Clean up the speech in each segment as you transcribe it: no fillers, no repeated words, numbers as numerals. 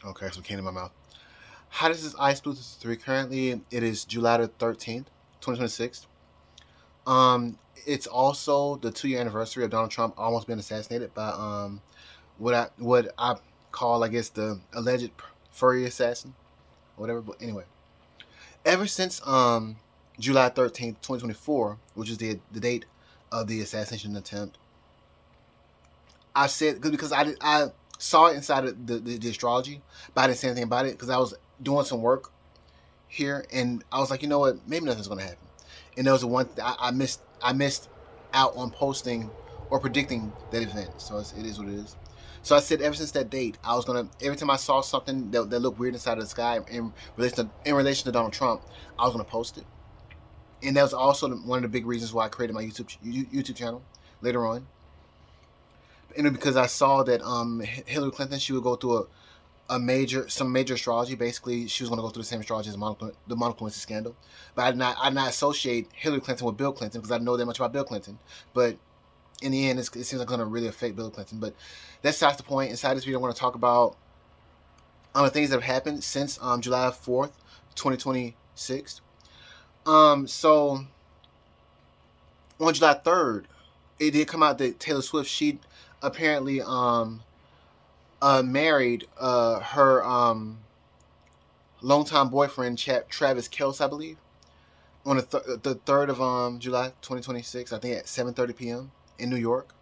Okay, some came in my mouth. How does this Iceblu333 currently? It is July the 13th, 2026. It's also the 2 year anniversary of Donald Trump almost being assassinated by what I call, I guess, the alleged furry assassin or whatever. But anyway, ever since July 13th, 2024, which is the date of the assassination attempt, I said because I saw it inside of the astrology, but I didn't say anything about it because I was doing some work here, and I was like, you know what, maybe nothing's gonna happen. And there was I missed out on posting or predicting that event. So it is what it is. So I said ever since that date, I was gonna every time I saw something that looked weird inside of the sky in relation to Donald Trump, I was gonna post it. And that was also one of the big reasons why I created my YouTube channel later on. And because I saw that Hillary Clinton, she would go through some major astrology. Basically, she was going to go through the same astrology as the Monica Lewinsky scandal. But I did not associate Hillary Clinton with Bill Clinton because I didn't know that much about Bill Clinton. But in the end, it seems like it's going to really affect Bill Clinton. But that's not the point. Inside this video, I want to talk about the things that have happened since July 4th, 2026. So on July 3rd, it did come out that Taylor Swift, she apparently married her longtime boyfriend Travis Kelce, I believe, on the 3rd of July 2026. I think at 7:30 p.m. in New York.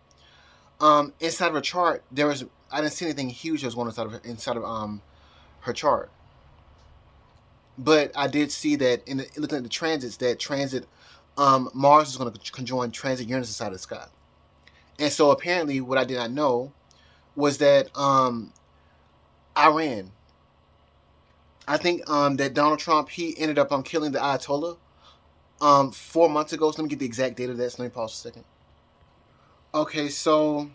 Inside of her chart, I didn't see anything huge that was going inside of her chart, but I did see that looking at the transits, that transit Mars is going to conjoin transit Uranus inside of the sky. And so apparently, what I did not know was that Iran. I think that Donald Trump, he ended up killing the Ayatollah 4 months ago. So let me get the exact date of that. So let me pause for a second. Okay, so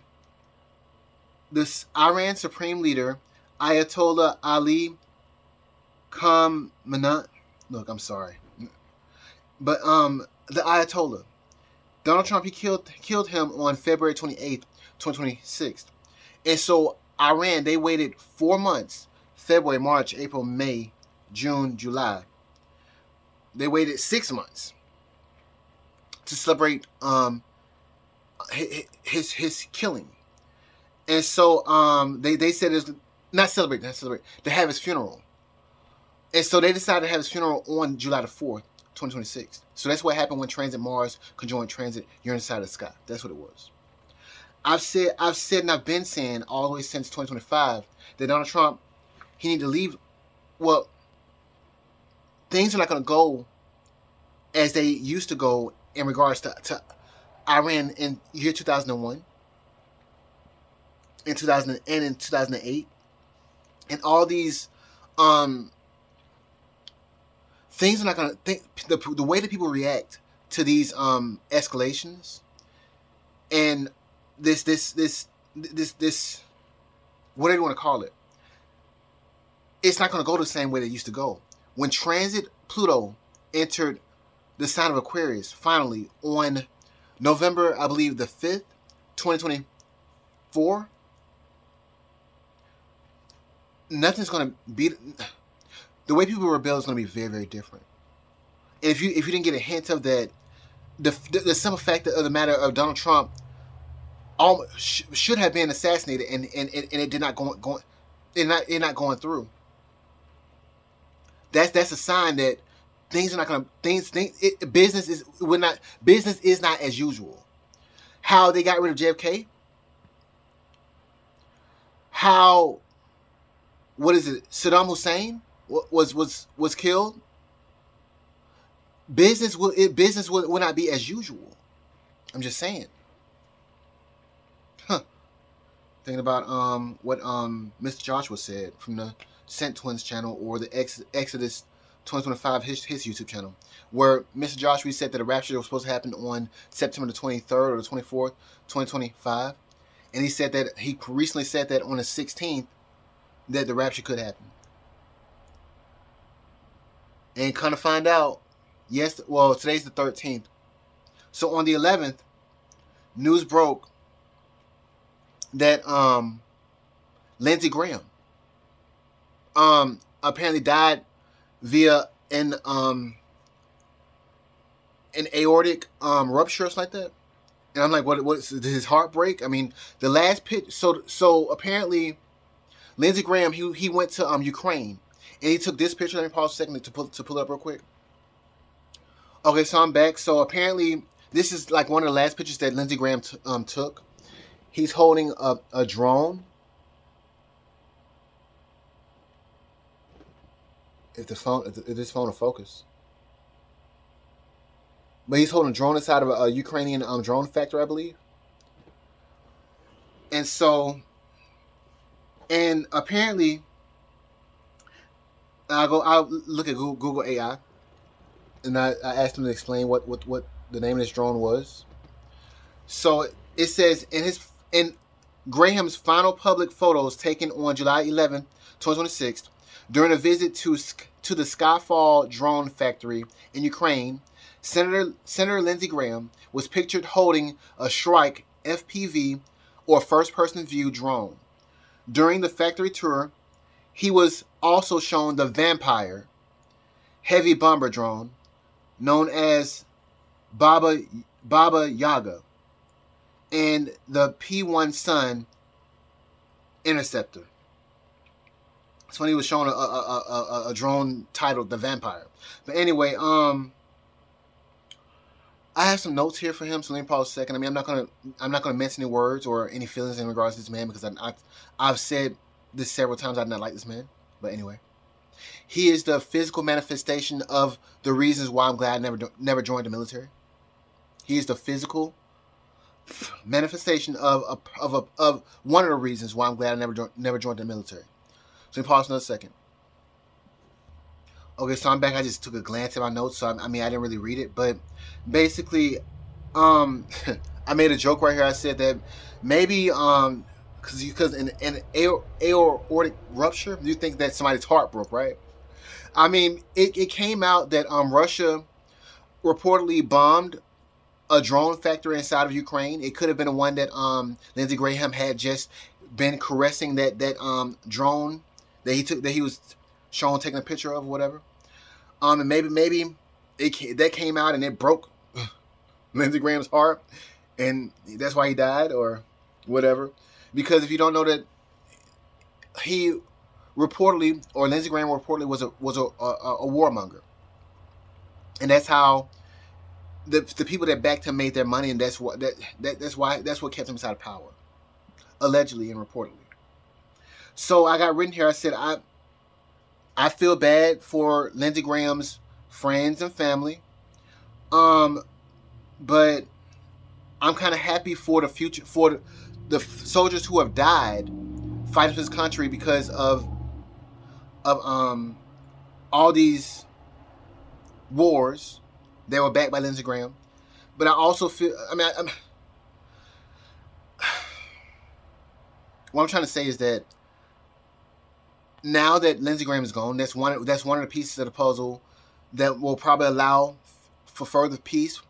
this Iran Supreme Leader Ayatollah Ali Khamenei. Look, I'm sorry, but the Ayatollah Donald Trump, he killed him on February 28th, 2026. And so Iran, they waited 4 months: February, March, April, May, June, July. They waited 6 months to celebrate his killing. And so they said it's not celebrate to have his funeral. And so they decided to have his funeral on July the 4th, 2026. So that's what happened when Transit Mars conjoined Transit Uranus side of the sky. That's what it was. I've said and I've been saying all the way since 2025 that Donald Trump, he need to leave. Well, things are not going to go as they used to go in regards to Iran in year 2001, in 2000, and in 2008, and all these um, things are not going to think the way that people react to these escalations and this whatever you want to call it. It's not going to go the same way they used to go. When transit Pluto entered the sign of Aquarius finally on November, I believe, the 5th, 2024, nothing's going to be. The way people rebel is going to be very, very different. And if you didn't get a hint of that, the simple fact of the matter of Donald Trump should have been assassinated, and it did not not going through. That's a sign that things are not going to business is not as usual. How they got rid of JFK, how what is it, Saddam Hussein was killed. Business will not be as usual. I'm just saying. Huh. Thinking about what Mr. Joshua said from the Scent Twins channel, or the Exodus 2025, his YouTube channel, where Mr. Joshua said that the rapture was supposed to happen on September the 23rd or the 24th, 2025, and he said that he recently said that on the 16th that the rapture could happen. And kind of find out, yes, well, today's the 13th, so on the 11th, news broke that Lindsey Graham, apparently died via an aortic rupture or something like that. And I'm like, did his heart break? I mean, the last pitch. So apparently, Lindsey Graham he went to Ukraine, and he took this picture. Let me pause a second to pull it up real quick. Okay, so I'm back. So apparently, this is like one of the last pictures that Lindsey Graham took. He's holding a drone. If this phone will focus. But he's holding a drone inside of a Ukrainian drone factory, I believe. And so, and apparently, I'll look at Google AI, and I asked him to explain what the name of this drone was. So it says in Graham's final public photos taken on July 11, 2026, during a visit to the Skyfall drone factory in Ukraine, Senator Lindsey Graham was pictured holding a Shrike FPV or first-person view drone. During the factory tour, he was also shown the Vampire heavy bomber drone known as Baba Yaga and the P-1 Sun interceptor. That's when he was showing a drone titled the Vampire. But anyway, I have some notes here for him, so let me pause a second. I mean, I'm not gonna mention any words or any feelings in regards to this man because I've said this several times. I do not like this man, but anyway, he is the physical manifestation of the reasons why I'm glad I never joined the military. He is the physical manifestation of one of the reasons why I'm glad I never joined the military. So let me pause another second. Okay, so I'm back. I just took a glance at my notes, so I mean I didn't really read it, but basically, I made a joke right here. I said that maybe because in an aortic rupture, you think that somebody's heart broke, right? I mean, it came out that Russia reportedly bombed a drone factory inside of Ukraine. It could have been the one that Lindsey Graham had just been caressing that drone that he was shown taking a picture of, or whatever. And maybe that came out and it broke Lindsey Graham's heart, and that's why he died, or whatever. Because if you don't know that he reportedly, or Lindsey Graham reportedly was a warmonger, and that's how the people that backed him made their money, and that's what kept him inside of power, allegedly and reportedly. So I got written here. I said I feel bad for Lindsey Graham's friends and family, but I'm kind of happy for the future, for the soldiers who have died fighting for this country because of all these wars that were backed by Lindsey Graham. But I also feel, I mean, what I'm trying to say is that now that Lindsey Graham is gone, that's one of the pieces of the puzzle that will probably allow for further peace,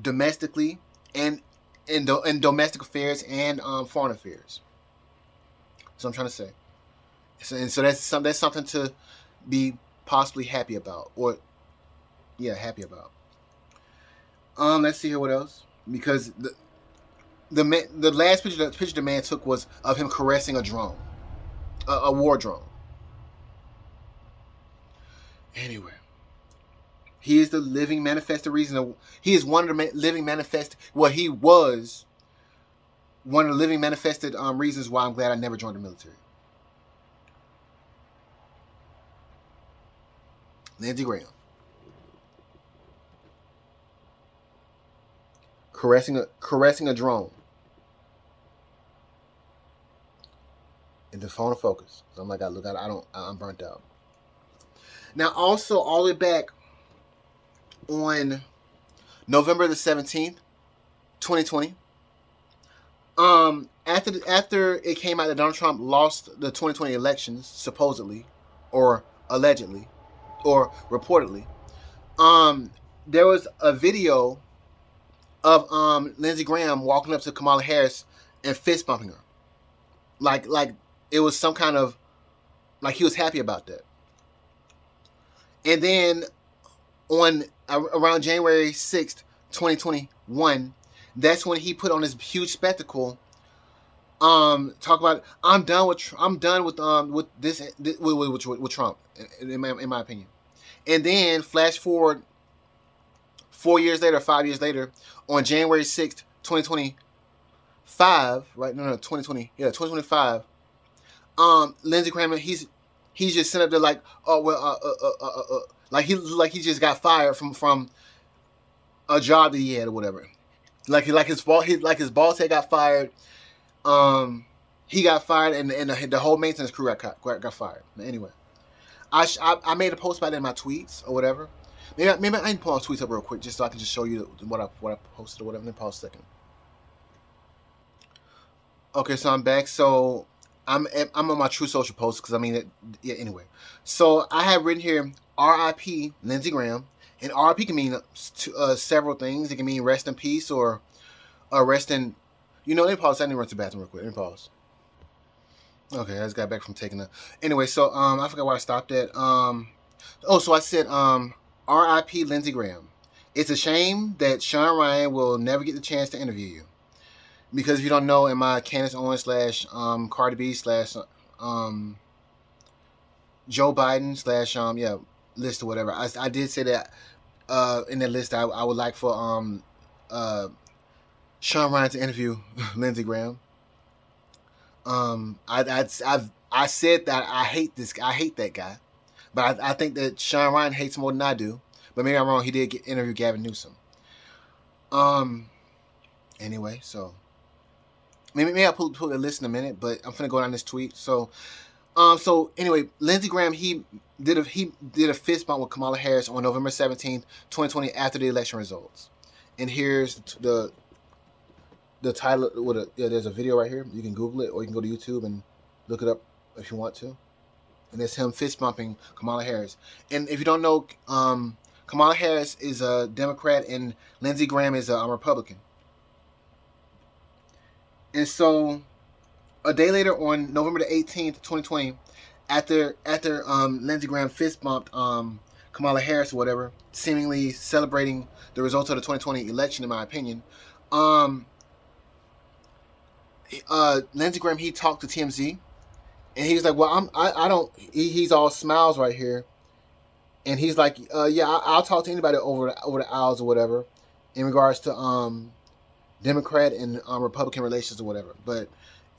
domestically and in domestic affairs and foreign affairs. So I'm trying to say, so that's something to be possibly happy about, or happy about. Let's see here what else, because the last picture the man took was of him caressing a drone, a war drone. Anyway, he is the living manifested reason. He is one of the living manifest. Well, he was one of the living manifested reasons why I'm glad I never joined the military. Lindsey Graham caressing a drone, and the phone to focus. So I'm like, I'm burnt out. Now, also all the way back on November the 17th, 2020. After it came out that Donald Trump lost the 2020 elections, supposedly, or allegedly, or reportedly, there was a video of Lindsey Graham walking up to Kamala Harris and fist bumping her, like it was some kind of Like he was happy about that. And then on around January 6th, 2021, that's when he put on this huge spectacle. Talk about I'm done with this with Trump in my opinion. And then flash forward 4 years later, 5 years later, on January 6th, 2025, right? No, 2020, yeah, 2025. Lindsey Graham, he's just sitting up there like, oh well, like he just got fired from a job that he had or whatever. Like his boss had got fired. He got fired, and the whole maintenance crew got fired. Anyway, I made a post about it in my tweets or whatever. Maybe I can pull my tweets up real quick just so I can just show you what I posted or whatever. Let me pause a second. Okay, so I'm back. So I'm on my True Social post because I mean, yeah. Anyway, so I have written here R.I.P. Lindsey Graham, and R.I.P. can mean several things. It can mean rest in peace or rest in. Let me pause. I need to run to the bathroom real quick. Let me pause. Okay, I just got back from taking a. Anyway, so I forgot where I stopped at. So I said R.I.P. Lindsey Graham. It's a shame that Sean Ryan will never get the chance to interview you. Because if you don't know, in my Candace Owens slash Cardi B slash Joe Biden slash list or whatever, I did say that in that list I would like for Sean Ryan to interview Lindsey Graham. I said that I hate that guy, but I think that Sean Ryan hates more than I do. But maybe I'm wrong. He did interview Gavin Newsom. Anyway, so maybe I'll pull the list in a minute, but I'm gonna go down this tweet. So anyway, Lindsey Graham he did a fist bump with Kamala Harris on November 17th, 2020, after the election results. And here's the title. There's a video right here. You can Google it, or you can go to YouTube and look it up if you want to. And it's him fist bumping Kamala Harris. And if you don't know, Kamala Harris is a Democrat and Lindsey Graham is a Republican. And so a day later, on November the 18th, 2020, after Lindsey Graham fist bumped Kamala Harris or whatever, seemingly celebrating the results of the 2020 election, in my opinion, Lindsey Graham, he talked to TMZ, and he was like, "Well, I don't." He's all smiles right here, and he's like, "Yeah, I'll talk to anybody over the aisles or whatever, in regards to Democrat and Republican relations or whatever." But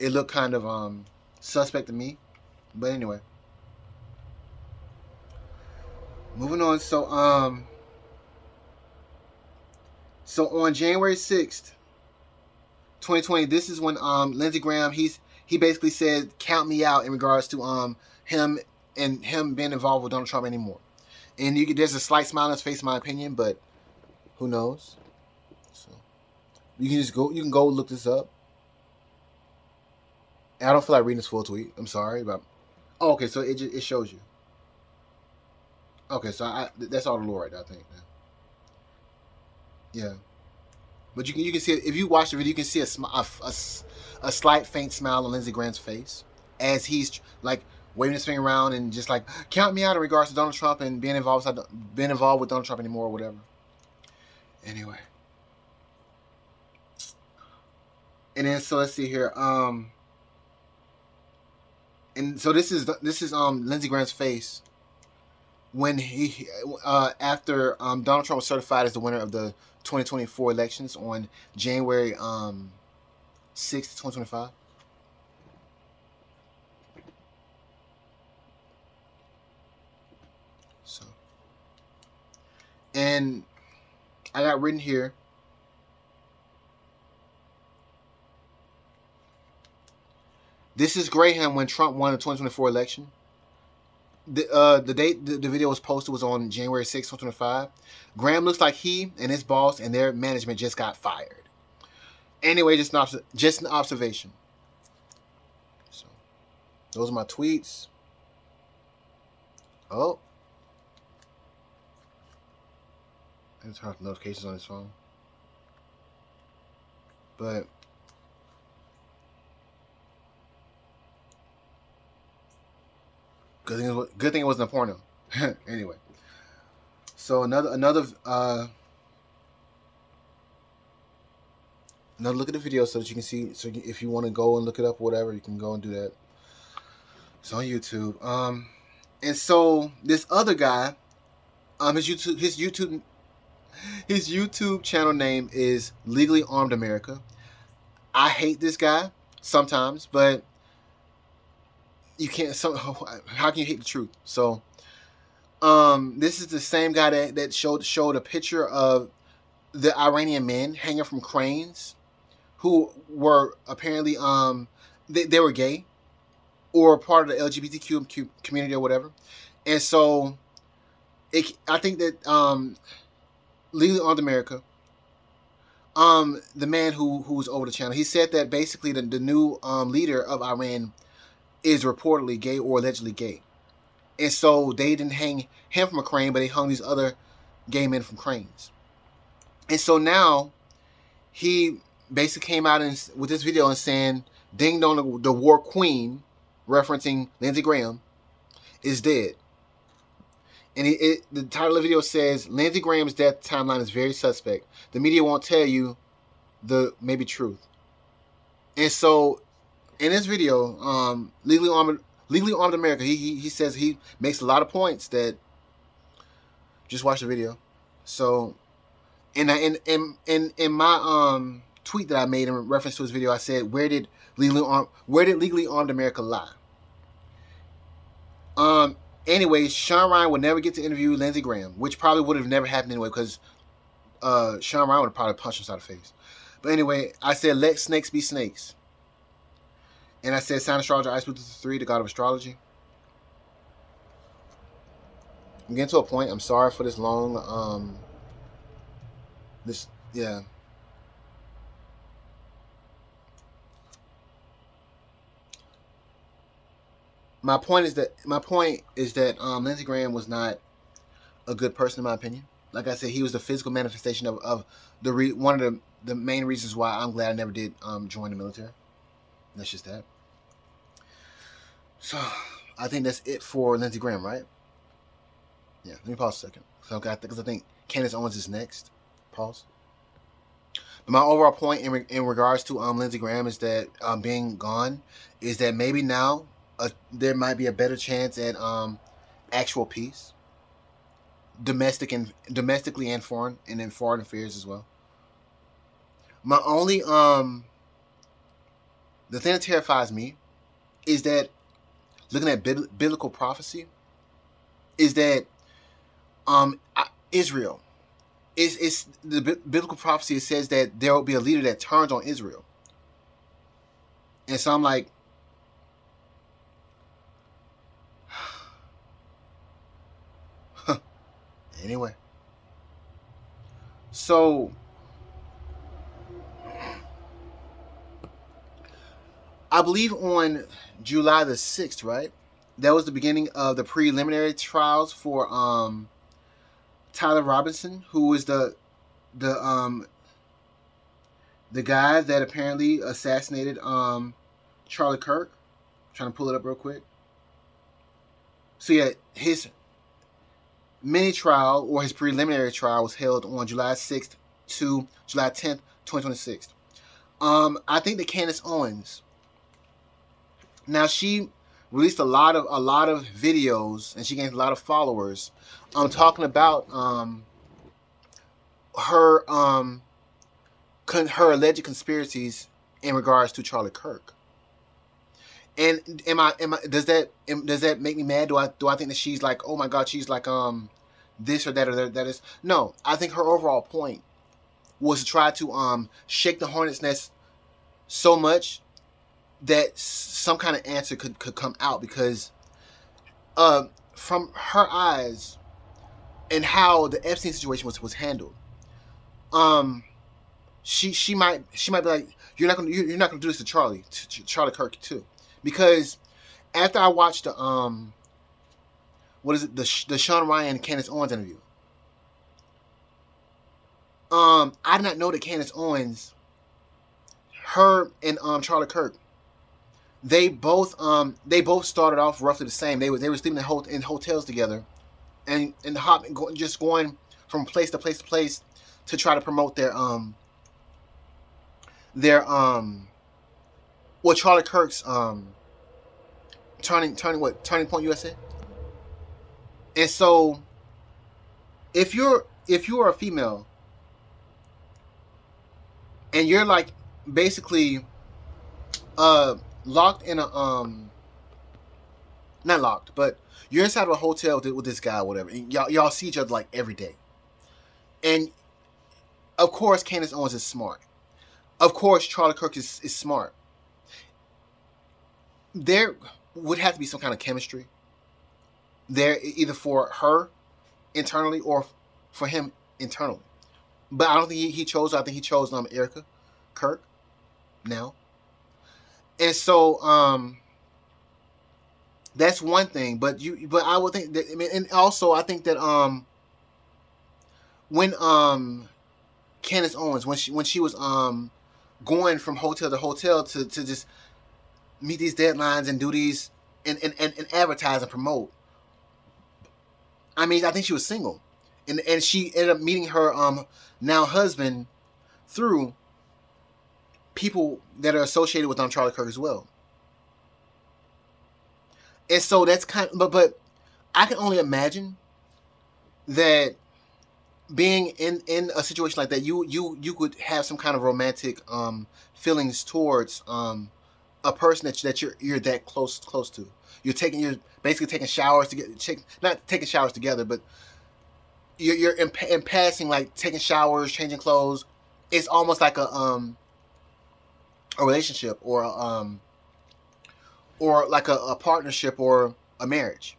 it looked kind of suspect to me. But anyway, moving on. So on January 6th, 2020, this is when Lindsey Graham he basically said, "Count me out," in regards to him being involved with Donald Trump anymore. And there's a slight smile on his face, in my opinion, but who knows? So you can go look this up. And I don't feel like reading this full tweet. I'm sorry, but okay, so it shows you. Okay, so that's all the lore right there, I think. Yeah, but you can see it, if you watch the video, you can see a slight faint smile on Lindsey Graham's face as he's like waving his finger around and just like, count me out in regards to Donald Trump and being involved with Donald Trump anymore or whatever. Anyway, and then so let's see here. And so this is Lindsey Graham's face when he after Donald Trump was certified as the winner of the 2024 elections on January 6th, 2025. So, and I got written here, this is Graham when Trump won the 2024 election. The date the video was posted was on January 6th, 2025. Graham looks like he and his boss and their management just got fired. Anyway, just an observation. So, those are my tweets. Oh, I turn off notifications on his phone. But Good thing it wasn't a porno. Anyway, so another look at the video so that you can see. So if you want to go and look it up, or whatever, you can go and do that. It's on YouTube. And so this other guy, his YouTube channel name is Legally Armed America. I hate this guy sometimes, but you can't. So how can you hate the truth? So, this is the same guy that showed a picture of the Iranian men hanging from cranes, who were apparently they were gay or part of the LGBTQ community or whatever, and so I think that Legally Armed America, the man who's over the channel, he said that basically the new leader of Iran is reportedly gay or allegedly gay. And so they didn't hang him from a crane, but they hung these other gay men from cranes. And so now he basically came out with this video and saying, "Ding dong, the war queen," referencing Lindsey Graham, is dead. And the title of the video says, "Lindsey Graham's death timeline is very suspect. The media won't tell you the maybe truth." And so in this video, Legally Armed America, he says he makes a lot of points that just watch the video. So in my tweet that I made in reference to his video, I said, where did Legally Armed America lie? Anyways, Sean Ryan would never get to interview Lindsey Graham, which probably would have never happened anyway, because Sean Ryan would have probably punched him inside the face. But anyway, I said, let snakes be snakes. And I said, sign astrologer Iceblu333, the god of astrology. I'm getting to a point. I'm sorry for this long. Yeah. My point is that Lindsey Graham was not a good person in my opinion. Like I said, he was the physical manifestation of one of the main reasons why I'm glad I never did join the military. That's just that. So I think that's it for Lindsey Graham, right? Yeah. Let me pause a second. Because I think Candace Owens is next. Pause. But my overall point in regards to Lindsey Graham is that being gone is that maybe now there might be a better chance at actual peace, domestically and foreign, and in foreign affairs as well. My only the thing that terrifies me is that looking at biblical prophecy is that Israel is the biblical prophecy. It says that there will be a leader that turns on Israel, and so I'm like, anyway. So I believe on July the 6th, right? That was the beginning of the preliminary trials for Tyler Robinson, who was the guy that apparently assassinated Charlie Kirk. I'm trying to pull it up real quick. So yeah, his mini trial or his preliminary trial was held on July 6th to July 10th, 2026. I think that Candace Owens, now she released a lot of videos and she gained a lot of followers. Talking about her alleged conspiracies in regards to Charlie Kirk. And does that make me mad? Do I think that she's like, oh my God, she's like this or that or that is? No, I think her overall point was to try to shake the hornet's nest so much that some kind of answer could come out, because from her eyes and how the Epstein situation was handled, she might be like, you're not gonna do this to Charlie Kirk too, because after I watched the what is it, the Sean Ryan and Candace Owens interview, I did not know that Candace Owens, her and Charlie Kirk they both started off roughly the same. They were sleeping in hotels together, and just going from place to place to place to try to promote their well, Charlie Kirk's turning point USA. And so if you're a female and you're like basically locked in a not locked, but you're inside of a hotel with this guy or whatever, and y'all see each other like every day. And of course Candace Owens is smart. Of course Charlie Kirk is smart. There would have to be some kind of chemistry there, either for her internally or for him internally. But I don't think he chose. I think he chose Erica Kirk now. And so that's one thing. But I would think that, I mean, and also I think that when Candace Owens, when she was going from hotel to hotel to just meet these deadlines and do these and advertise and promote. I mean, I think she was single, and she ended up meeting her now husband through people that are associated with Charlie Kirk as well. And so that's kind of, but I can only imagine that being in a situation like that, you could have some kind of romantic feelings towards a person that you're that close to. You're basically taking showers together, not taking showers together, but you're in passing, like taking showers, changing clothes. It's almost like a relationship or like a partnership or a marriage.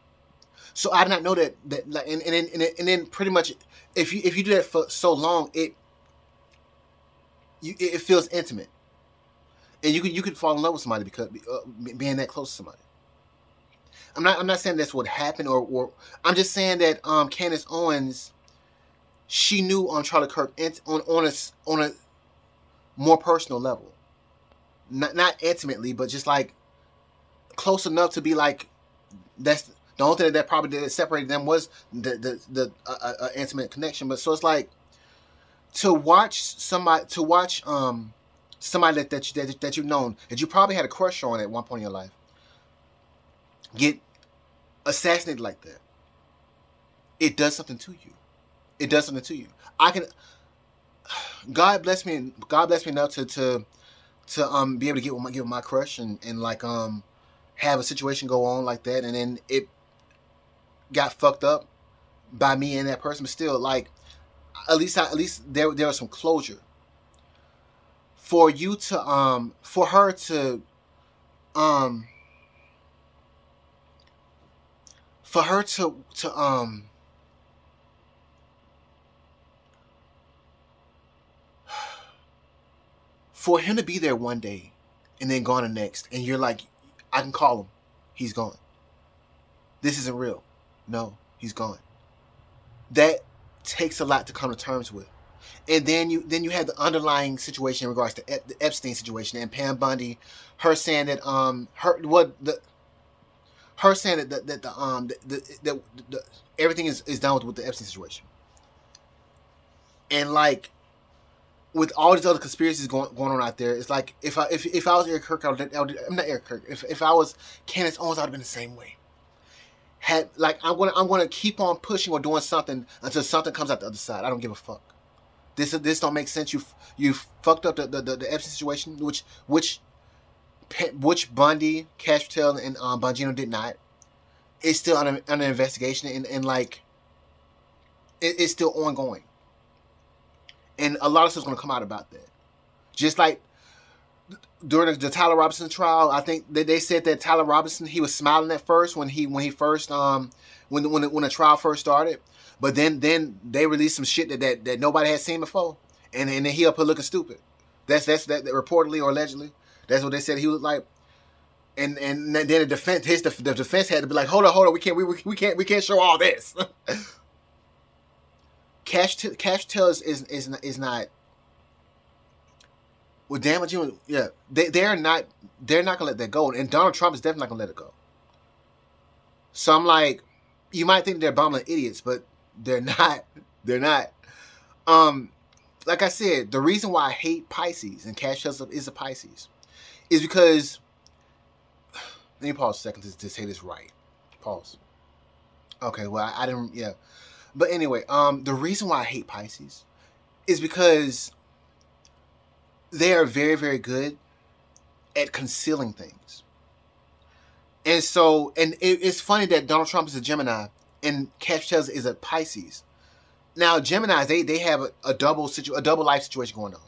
So I did not know that like, and then pretty much if you do that for so long, it feels intimate, and you could fall in love with somebody because being that close to somebody. I'm not saying that's what happened, or I'm just saying that Candace Owens, she knew Charlie Kirk on a more personal level, not intimately, but just like close enough to be like, that's the only thing that probably did separated them was the intimate connection. But so it's like to watch somebody that you've known, that you probably had a crush on at one point in your life, get assassinated like that. It does something to you. It does something to you. I can. God bless me. God bless me enough to be able to get with my crush and like have a situation go on like that, and then it got fucked up by me and that person. But still, like at least there was some closure for you to for her to um for her to for him to be there one day and then gone the next, and you're like, I can call him, he's gone. This isn't real. No, he's gone. That takes a lot to come to terms with. And then you had the underlying situation in regards to the Epstein situation and Pam Bundy, her saying that her saying that the everything is done with the Epstein situation, and like with all these other conspiracies going on out there, it's like if I was Eric Kirk, I'm not Eric Kirk. If I was Candace Owens, I'd have been the same way. Had like I'm gonna keep on pushing or doing something until something comes out the other side. I don't give a fuck. This don't make sense. You fucked up the Epstein situation, which Bundy, Cash Patel, and Bongino did not. It's still under investigation, and like it's still ongoing. And a lot of stuff's gonna come out about that. Just like during the Tyler Robinson trial, I think they said that Tyler Robinson, he was smiling at first when he first when the trial first started, but then they released some shit that nobody had seen before, and then he up here looking stupid. That's that reportedly or allegedly. That's what they said he looked like. And then the defense had to be like, hold on, we can't show all this. Cash Tell is not. with Dan Bongino, yeah, they're not gonna let that go, and Donald Trump is definitely not gonna let it go. So I'm like, you might think they're bumbling idiots, but they're not. They're not. Um, like I said, the reason why I hate Pisces and Cash Hustle is a Pisces is because, let me pause a second to say this right. Pause. Okay, well I didn't. Yeah, but anyway, the reason why I hate Pisces is because they are very, very good at concealing things. And so, and it's funny that Donald Trump is a Gemini and Cash Patel is a Pisces. Now, Geminis, they have a double life situation going on.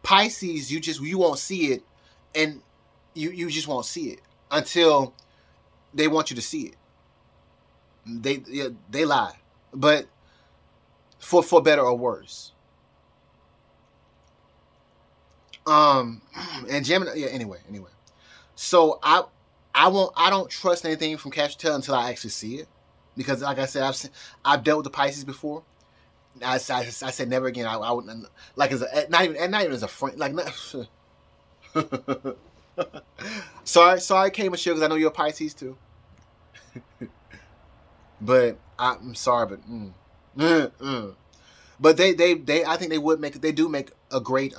Pisces, you won't see it, and you just won't see it until they want you to see it. They lie, but for better or worse. And Gemini, yeah. Anyway. So I don't trust anything from Cash Patel until I actually see it, because like I said, I've dealt with the Pisces before. I said never again. I wouldn't, like, as a not even as a friend, like not. sorry, came and because I know you're a Pisces too. But I'm sorry, but but they I think they do make a great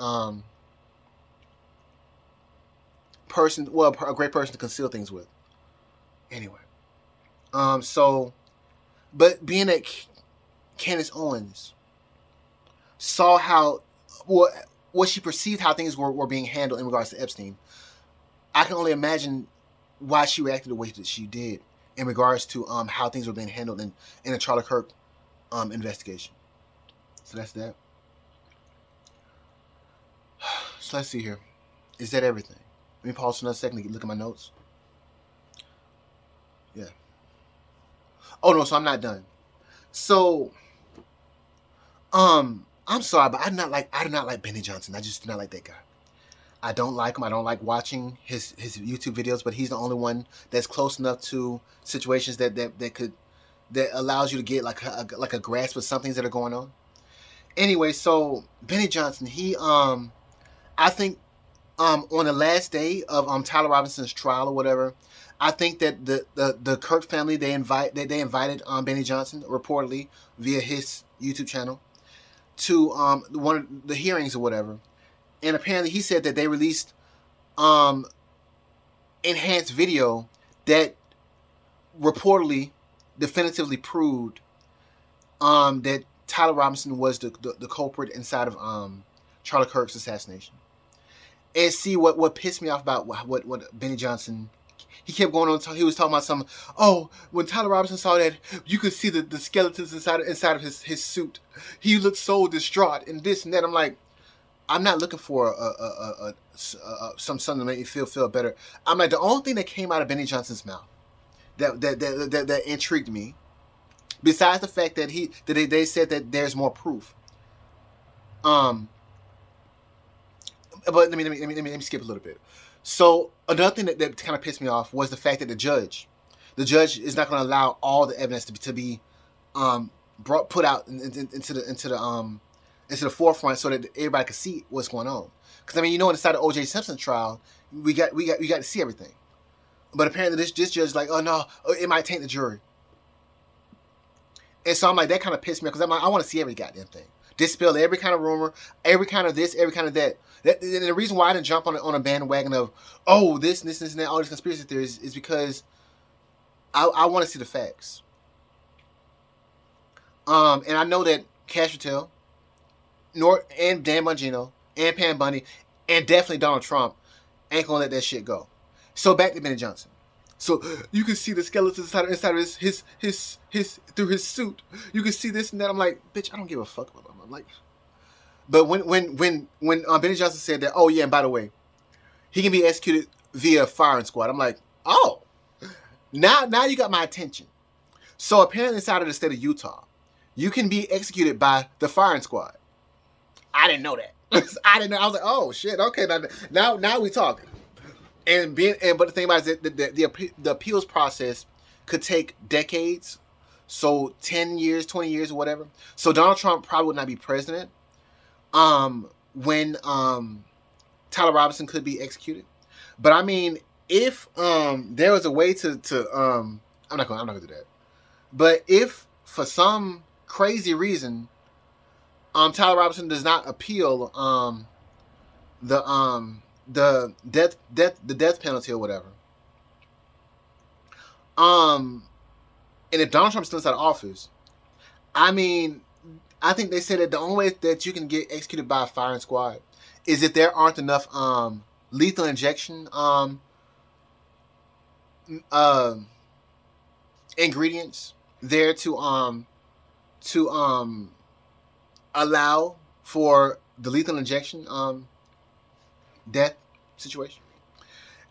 person, well, a great person to conceal things with. Anyway, so, but being that Candace Owens saw how what she perceived how things were being handled in regards to Epstein, I can only imagine why she reacted the way that she did in regards to how things were being handled in the Charlie Kirk investigation. So that's that. So let's see here. Is that everything? Let me pause for another second to look at my notes. Yeah. Oh no, so I'm not done. So, I'm sorry, but I do not like Benny Johnson. I just do not like that guy. I don't like him. I don't like watching his YouTube videos, but he's the only one that's close enough to situations that allows you to get like a grasp of some things that are going on. Anyway, so Benny Johnson, he I think on the last day of Tyler Robinson's trial or whatever, I think that the Kirk family they invited Benny Johnson reportedly via his YouTube channel to one of the hearings or whatever, and apparently he said that they released enhanced video that reportedly definitively proved that Tyler Robinson was the culprit inside of Charlie Kirk's assassination. And see what pissed me off about what Benny Johnson, he kept going on. He was talking about some. Oh, when Tyler Robinson saw that, you could see the skeletons inside of his suit. He looked so distraught and this and that. I'm like, I'm not looking for something to make me feel better. I'm like, the only thing that came out of Benny Johnson's mouth that intrigued me, besides the fact that they said that there's more proof. But let me skip a little bit. So another thing that kind of pissed me off was the fact that the judge is not going to allow all the evidence to be put out into the forefront so that everybody can see what's going on. Because I mean, inside the O.J. Simpson trial, we got to see everything. But apparently this judge is like, oh no, it might taint the jury. And so I'm like, that kind of pissed me off, because I'm like, I want to see every goddamn thing. Dispel every kind of rumor, every kind of this, every kind of that. The reason why I didn't jump on a bandwagon of, oh, this and that, all these conspiracy theories, is because I want to see the facts. And I know that Cash Patel, and Dan Bongino, and Pam Bundy, and definitely Donald Trump ain't gonna let that shit go. So back to Benny Johnson. So you can see the skeletons inside of his through his suit. You can see this and that. I'm like, bitch, I don't give a fuck about him. I'm like, but when Benny Johnson said that, oh yeah, and by the way, he can be executed via firing squad. I'm like, oh, now you got my attention. So apparently inside of the state of Utah, you can be executed by the firing squad. I didn't know that. I didn't know. I was like, oh shit, okay, now we talking. But the thing about it is that the appeals process could take decades, so 10 years, 20 years, or whatever. So Donald Trump probably would not be president when Tyler Tyler Robinson could be executed. But I mean, if there was a way to I'm not gonna do that. But if for some crazy reason Tyler Robinson does not appeal the death penalty or whatever, and if Donald Trump still inside office, I mean, I think they said that the only way that you can get executed by a firing squad is if there aren't enough lethal injection uh, ingredients there to allow for the lethal injection death situation.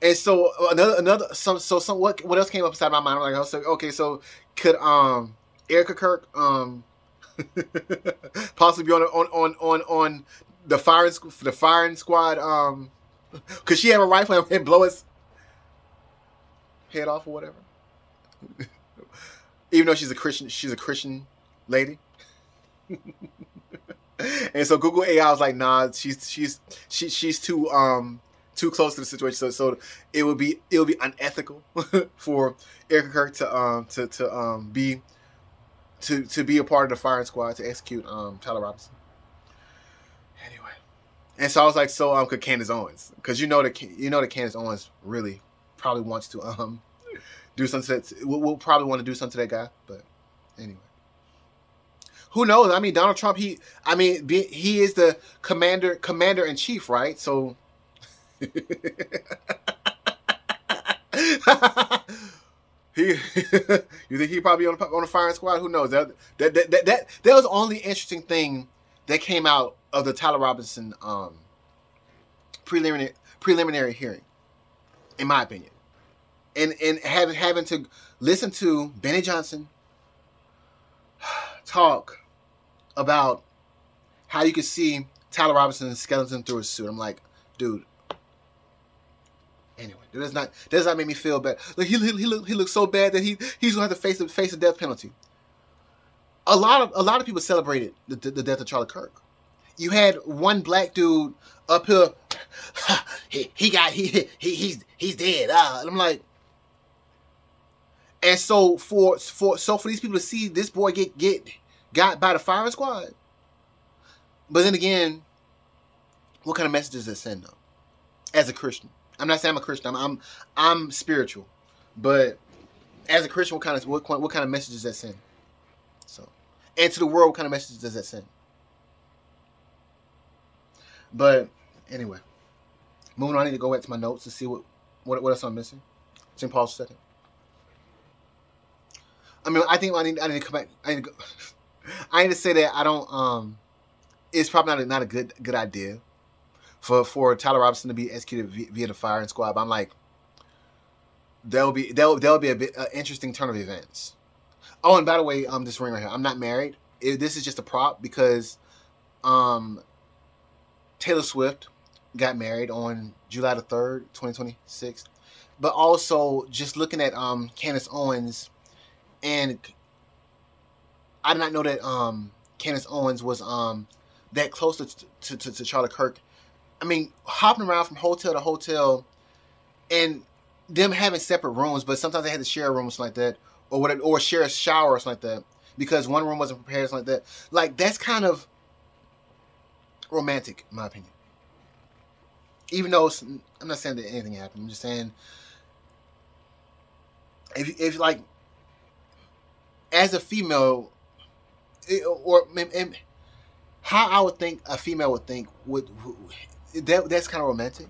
And so what else came up inside my mind? I'm like, I was like, okay, so could Erica Kirk possibly be on the firing squad could she have a rifle and blow his head off or whatever? Even though she's a Christian lady. And so Google AI was like, nah, she's too close to the situation, so it would be unethical for Erica Kirk to be a part of the firing squad to execute Tyler Robinson. Anyway, and so I was like, so could Candace Owens, because you know that Candace Owens really probably wants to do something will probably want to do something to that guy, but anyway. Who knows? I mean, Donald Trump. He is the commander in chief, right? So, he you think he probably on the firing squad? Who knows? That was the only interesting thing that came out of the Tyler Robinson preliminary hearing, in my opinion, and having to listen to Benny Johnson talk about how you can see Tyler Robinson's skeleton through his suit. I'm like, dude. Anyway, that does not make me feel bad. Like he looks so bad that he's gonna have to face a death penalty. A lot of people celebrated the death of Charlie Kirk. You had one black dude up here. He's dead. And I'm like, and so for these people to see this boy got by the firing squad. But then again, what kind of message does that send though? As a Christian, I'm not saying I'm a Christian. I'm spiritual, but as a Christian, what kind of message does that send? So, and to the world, what kind of message does that send? But anyway, moving on. I need to go back to my notes to see what else I'm missing. Just pause a second. I mean, I think I need to come back. I need to say that I don't. It's probably not a good idea for Tyler Robinson to be executed via the firing squad. But I'm like, there'll be a bit interesting turn of events. Oh, and by the way, this ring right here, I'm not married. This is just a prop because Taylor Swift got married on July the 3rd, 2026. But also just looking at Candace Owens, and I did not know that Candace Owens was that close to Charlie Kirk. I mean, hopping around from hotel to hotel, and them having separate rooms, but sometimes they had to share a room or something like that, or share a shower or something like that, because one room wasn't prepared or something like that. Like, that's kind of romantic, in my opinion. Even though I'm not saying that anything happened, I'm just saying if like as a female, and how I would think a female would think that's kind of romantic.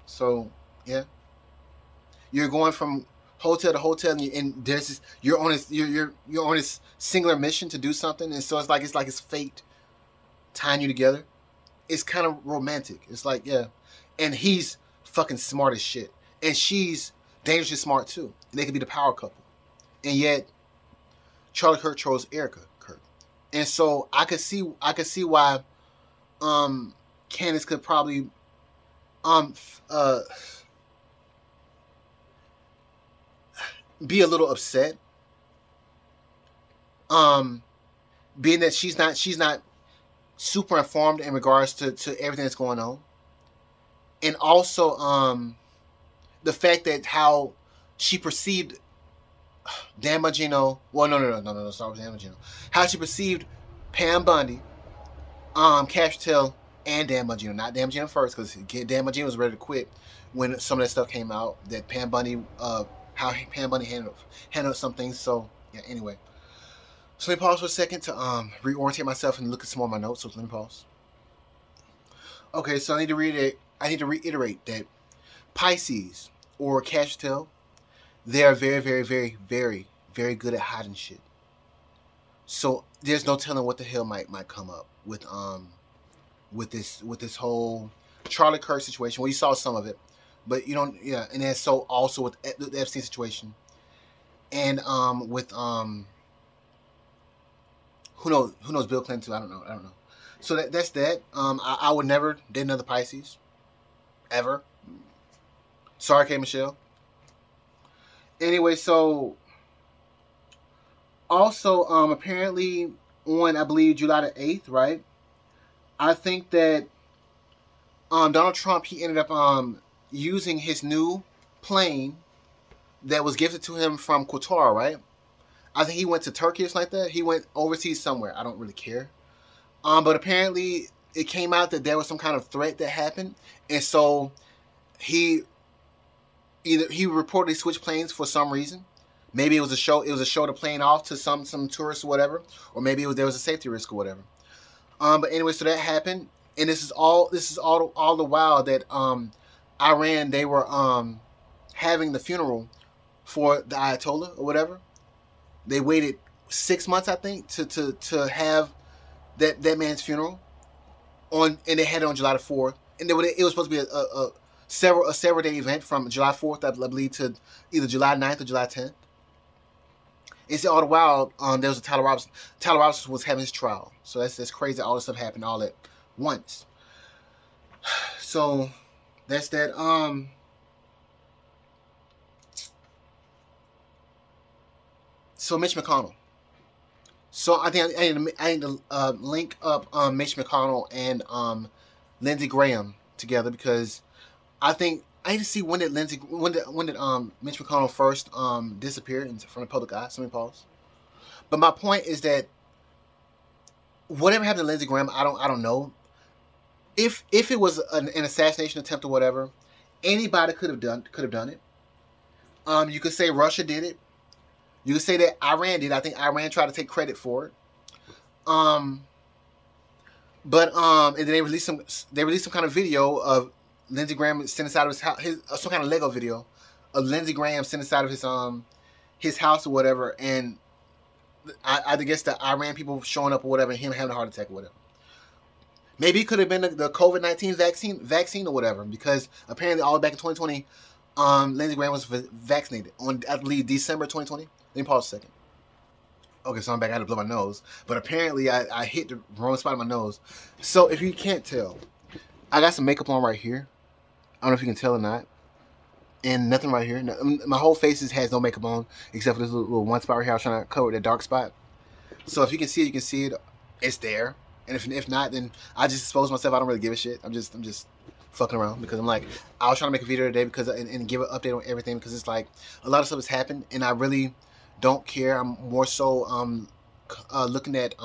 So yeah, you're going from hotel to hotel, and there's this, you're on this singular mission to do something, and so it's like it's fate tying you together. It's kind of romantic. It's like, yeah, and he's fucking smart as shit, and she's dangerously smart too. They could be the power couple, and yet Charlie Kirk chose Erica Kirk, and so I could see why Candace could probably be a little upset, being that she's not super informed in regards to everything that's going on. and also the fact that how she perceived Dan Bongino. Well, no. Sorry, Dan Bongino. How she perceived Pam Bundy, Cash Till, and Dan Bongino. Not Dan Bongino first, because Dan Bongino was ready to quit when some of that stuff came out. That Pam Bundy, how Pam Bundy handled some things. So yeah. Anyway, so let me pause for a second to reorientate myself and look at some more of my notes. So let me pause. Okay, so I need to reiterate that Pisces or Cash Till, they are very, very, very, very, very good at hiding shit. So there's no telling what the hell might come up with this whole Charlie Kirk situation. Well, you saw some of it, but you don't. Yeah, and then so also with the Epstein situation, and with who knows Bill Clinton too. I don't know. So that's that. I would never date another Pisces ever. Sorry, K Michelle. Anyway, so also apparently on I believe July the 8th, right? I think that Donald Trump, he ended up using his new plane that was gifted to him from Qatar, right? I think he went to Turkey or something like that. He went overseas somewhere. I don't really care. But apparently it came out that there was some kind of threat that happened, and so he he reportedly switched planes for some reason. Maybe it was a show. It was a show to plane off to some tourists or whatever, or maybe there was a safety risk or whatever. But anyway, so that happened, and this is all the while that Iran, they were having the funeral for the Ayatollah or whatever. They waited 6 months, I think, to have that man's funeral on, and they had it on July the 4th, and it was supposed to be a several day event from July 4th, I believe, to either July 9th or July 10th. And so all the while, there was a Tyler Robinson. Tyler Robinson was having his trial, so that's crazy. All this stuff happened all at once. So that's that. So Mitch McConnell. So I think I need to link up Mitch McConnell and Lindsey Graham together, because I think I need to see when did Mitch McConnell first disappear from the public eye. So let me pause. But my point is that whatever happened to Lindsey Graham, I don't know. If it was an assassination attempt or whatever, anybody could have done it. You could say Russia did it. You could say that Iran did. I think Iran tried to take credit for it. But and then they released some kind of video of Lindsey Graham sitting inside of his house, some kind of Lego video of Lindsey Graham sitting inside of his house or whatever, and I guess the Iran people showing up or whatever, and him having a heart attack or whatever. Maybe it could have been the COVID-19 vaccine or whatever, because apparently all back in 2020, Lindsey Graham was vaccinated on, I believe, December 2020. Let me pause a second. Okay, so I'm back. I had to blow my nose, but apparently I hit the wrong spot in my nose. So if you can't tell, I got some makeup on right here. I don't know if you can tell or not. And nothing right here. My whole face has no makeup on, except for this little one spot right here. I was trying to cover that dark spot. So if you can see it, you can see it. It's there. And if not, then I just expose myself. I don't really give a shit. I'm just fucking around, because I'm like, I was trying to make a video today because and give an update on everything, because it's like a lot of stuff has happened and I really don't care. I'm more so looking at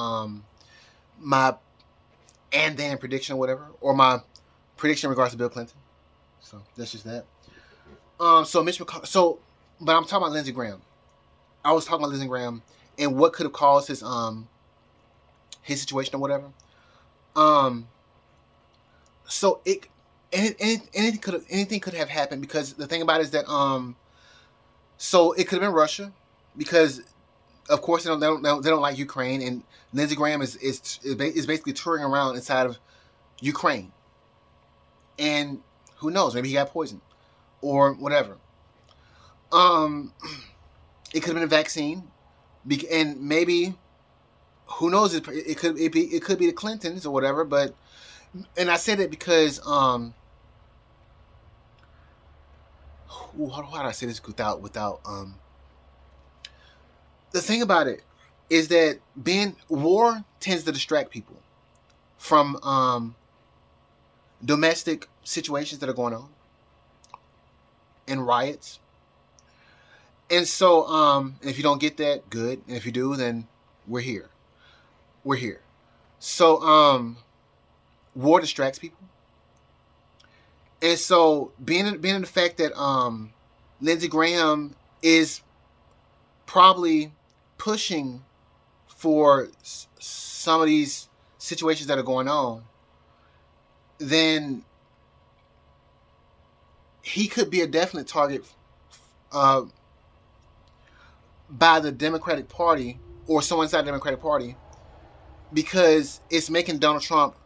my and then prediction or whatever, or my prediction in regards to Bill Clinton. So that's just that. So Mitch McConnell. So, but I'm talking about Lindsey Graham. I was talking about Lindsey Graham and what could have caused his situation or whatever. So anything could have happened, because the thing about it is that so it could have been Russia, because of course they don't like Ukraine, and Lindsey Graham is basically touring around inside of Ukraine, and who knows, maybe he got poisoned or whatever. It could have been a vaccine, and maybe, who knows, it could be the Clintons or whatever. But, and I said it because how do I say this without the thing about it is that war tends to distract people from domestic situations that are going on and riots. And so, if you don't get that, good. And if you do, then we're here. We're here. So, war distracts people. And so, being in the fact that Lindsey Graham is probably pushing for some of these situations that are going on, then he could be a definite target by the Democratic Party or someone inside the Democratic Party, because it's making Donald Trump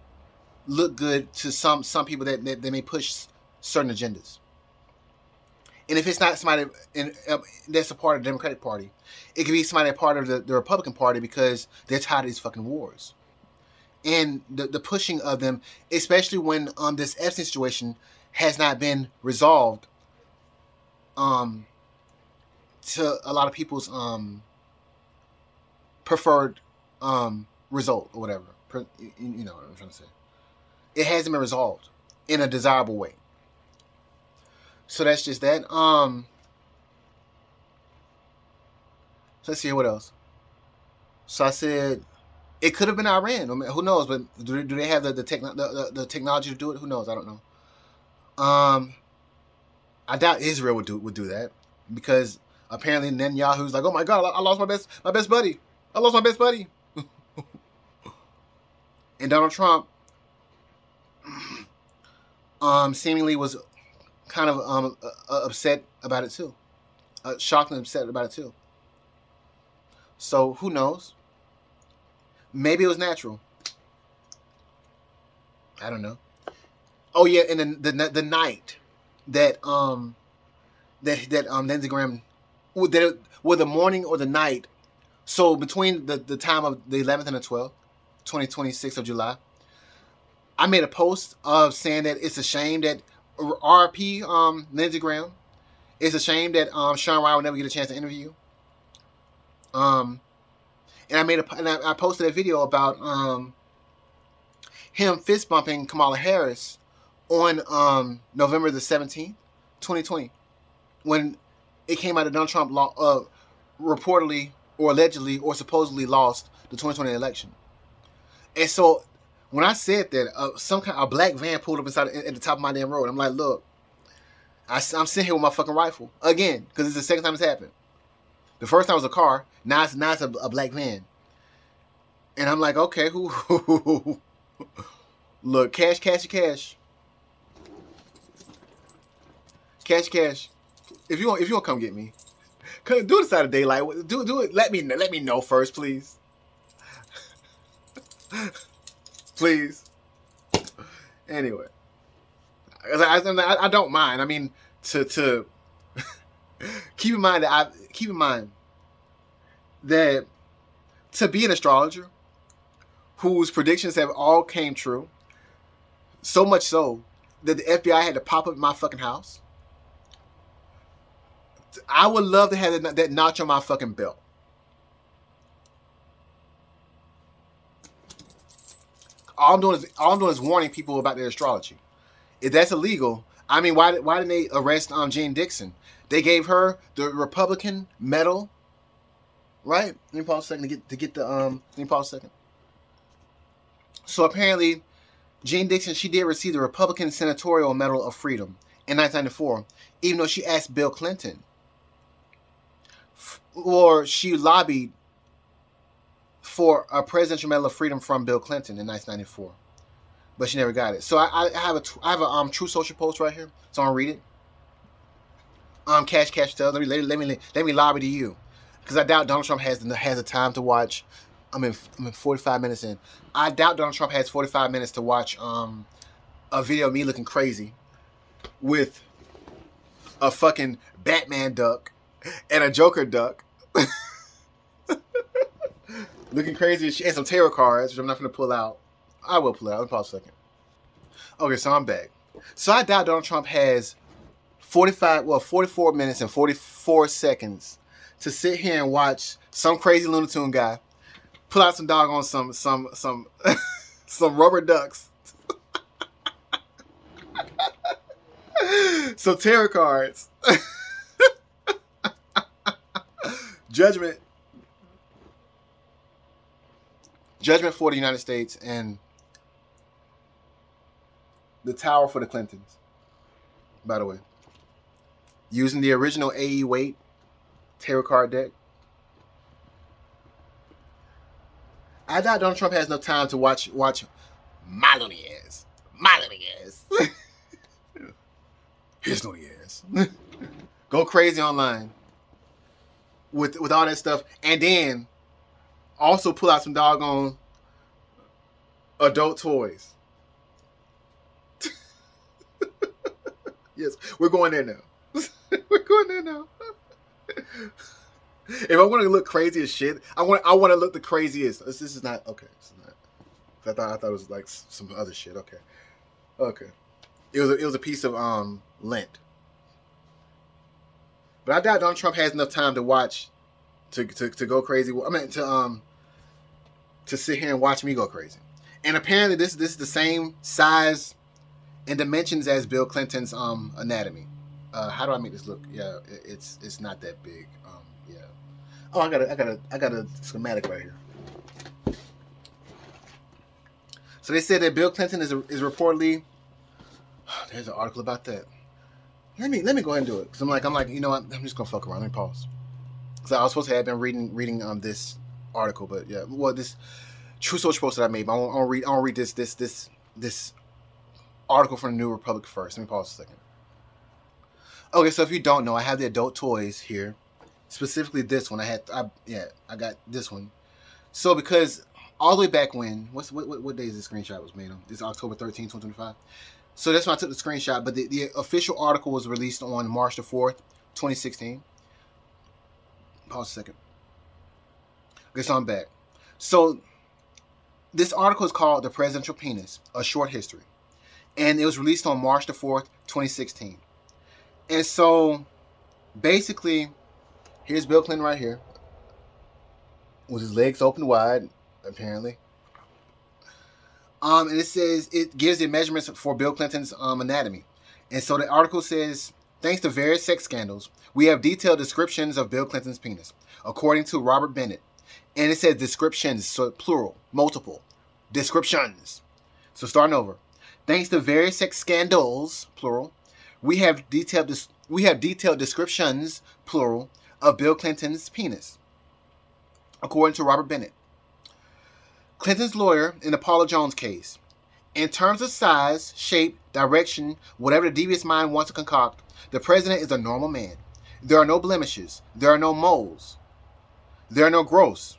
look good to some people that they may push certain agendas. And if it's not somebody that's a part of the Democratic Party, it could be somebody a part of the Republican Party, because they're tired of these fucking wars. And the pushing of them, especially when this Epstein situation has not been resolved, to a lot of people's preferred result or whatever. You know what I'm trying to say. It hasn't been resolved in a desirable way. So that's just that. So let's see what else. So I said it could have been Iran. I mean, who knows? But do they have the technology to do it? Who knows? I don't know. I doubt Israel would do that, because apparently Netanyahu's like, oh my god, I lost my best buddy. I lost my best buddy. And Donald Trump seemingly was kind of upset about it too. Shocked and upset about it too. So who knows? Maybe it was natural. I don't know. Oh yeah, and then the night that Lindsey Graham, well, the morning or the night. So between the time of the 11th and the 12th, 2026 of July, I made a post of saying that it's a shame that RP Lindsey Graham. It's a shame that Sean Ryan will never get a chance to interview. And I posted a video about him fist bumping Kamala Harris on November the 17th, 2020, when it came out that Donald Trump reportedly or allegedly or supposedly lost the 2020 election. And so when I said that, a black van pulled up at the top of my damn road. I'm like, look, I'm sitting here with my fucking rifle again, because it's the second time it's happened. The first time was a car. Now it's a black van. And I'm like, okay, who? Look, cash. Cash. If you want to come get me, do it side of daylight. Do it. Let me know first, please. Please. Anyway, I don't mind. I mean, to keep in mind that to be an astrologer whose predictions have all came true, so much so that the FBI had to pop up at my fucking house. I would love to have that notch on my fucking belt. All I'm doing is warning people about their astrology. If that's illegal, I mean, why didn't they arrest Jane Dixon? They gave her the Republican medal, right? Let me pause a second to get the Let me pause a second. So apparently, Jane Dixon, she did receive the Republican Senatorial Medal of Freedom in 1994, even though she asked Bill Clinton, or she lobbied for a Presidential Medal of Freedom from Bill Clinton in 1994, but she never got it. So I have a True Social post right here, so I'll read it. Cash tells, let me lobby to you, because I doubt Donald Trump has the time to watch. I'm in 45 minutes in. I doubt Donald Trump has 45 minutes to watch a video of me looking crazy with a fucking Batman duck and a Joker duck. Looking crazy and some tarot cards, which I'm not going to pull out. I will pull out. Let me pause a second. Okay, so I'm back. So I doubt Donald Trump has 44 minutes and 44 seconds to sit here and watch some crazy Looney Tune guy pull out some doggone some rubber ducks So tarot cards. Judgment for the United States and the Tower for the Clintons. By the way, using the original A.E. Waite tarot card deck. I doubt Donald Trump has no time to watch my little ass. His little ass. Go crazy online with all that stuff, and then also pull out some doggone adult toys. Yes, we're going there now. We're going there now. If I want to look crazy as shit, I want to look the craziest. This is not okay. This is not. I thought it was like some other shit. Okay. It was a piece of lint. But I doubt Donald Trump has enough time to watch to go crazy. I mean to sit here and watch me go crazy. And apparently this is the same size and dimensions as Bill Clinton's anatomy. How do I make this look? Yeah, it's not that big. Yeah. Oh, I got a schematic right here. So they said that Bill Clinton is reportedly. There's an article about that. Let me go ahead and do it. Cause I'm like, you know what? I'm just gonna fuck around. Let me pause. Cause I was supposed to have been reading this article, but yeah, well, this True Social post that I made. But I'll read this article from the New Republic first. Let me pause a second. Okay, so if you don't know, I have the adult toys here. Specifically this one. I got this one. So because all the way back when, what day is this screenshot was made on? It's October 13, 2025. So that's when I took the screenshot. But the official article was released on March the 4th, 2016. Pause a second. Okay, so I'm back. So this article is called The Presidential Penis, A Short History. And it was released on March the 4th, 2016. And so basically, here's Bill Clinton right here. With his legs open wide, apparently. And it says, it gives the measurements for Bill Clinton's anatomy. And so the article says, thanks to various sex scandals, we have detailed descriptions of Bill Clinton's penis, according to Robert Bennett. And it says descriptions, so plural, multiple. Descriptions. So starting over. Thanks to various sex scandals, plural, we have detailed descriptions, plural, of Bill Clinton's penis, according to Robert Bennett, Clinton's lawyer in the Paula Jones case. In terms of size, shape, direction, whatever the devious mind wants to concoct, the president is a normal man. There are no blemishes. There are no moles. There are no growths.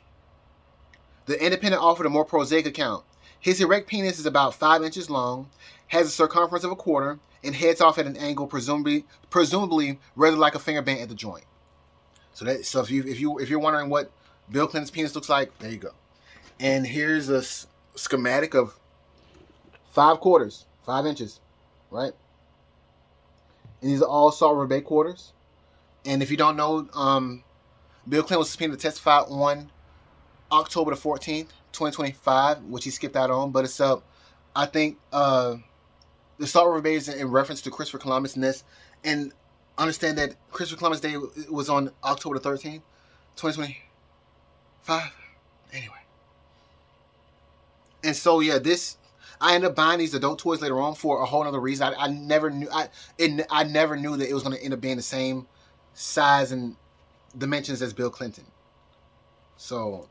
The Independent offered a more prosaic account. His erect penis is about 5 inches long, has a circumference of a quarter, and heads off at an angle presumably rather like a finger bent at the joint. So if you're wondering what Bill Clinton's penis looks like, there you go. And here's a schematic of 5 quarters, 5 inches, right? And these are all Salt River Bay quarters. And if you don't know, Bill Clinton was subpoenaed to testify on October the 14th, 2025, which he skipped out on. But it's I think the Salt River Bay is in reference to Christopher Columbus, and understand that Christopher Columbus Day was on October the 13th, 2025. Anyway. And so yeah, I ended up buying these adult toys later on for a whole other reason. I never knew I never knew that it was going to end up being the same size and dimensions as Bill Clinton. So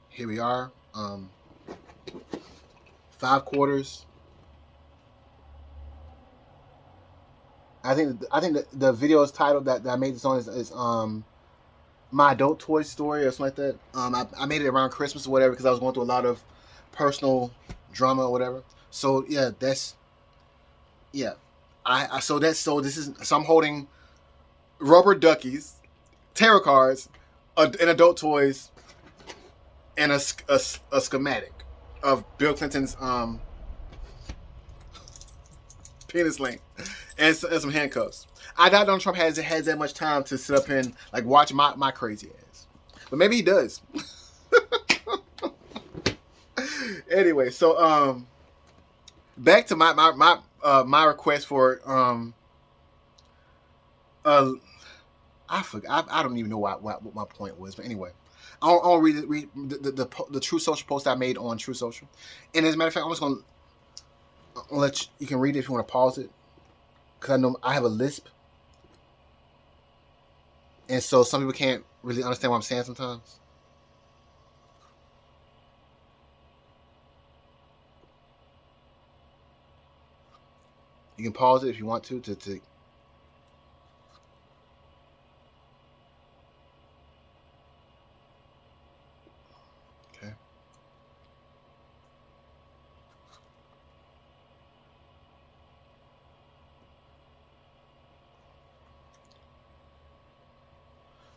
here we are, 5 quarters. I think the video is titled that I made this on is my adult toy story or something like that. I made it around Christmas or whatever because I was going through a lot of personal drama or whatever. So yeah, I'm holding rubber duckies, tarot cards, and adult toys, and a schematic of Bill Clinton's penis length, and some handcuffs. I doubt Donald Trump has that much time to sit up and like watch my crazy ass, but maybe he does. Anyway, so back to my my request for uh I forgot. I don't even know what my point was, but anyway, I'll read the True Social post I made on True Social, and as a matter of fact, I'm just gonna I'll let you can read it if you want to pause it, because I know I have a lisp, and so some people can't really understand what I'm saying sometimes. You can pause it if you want to okay.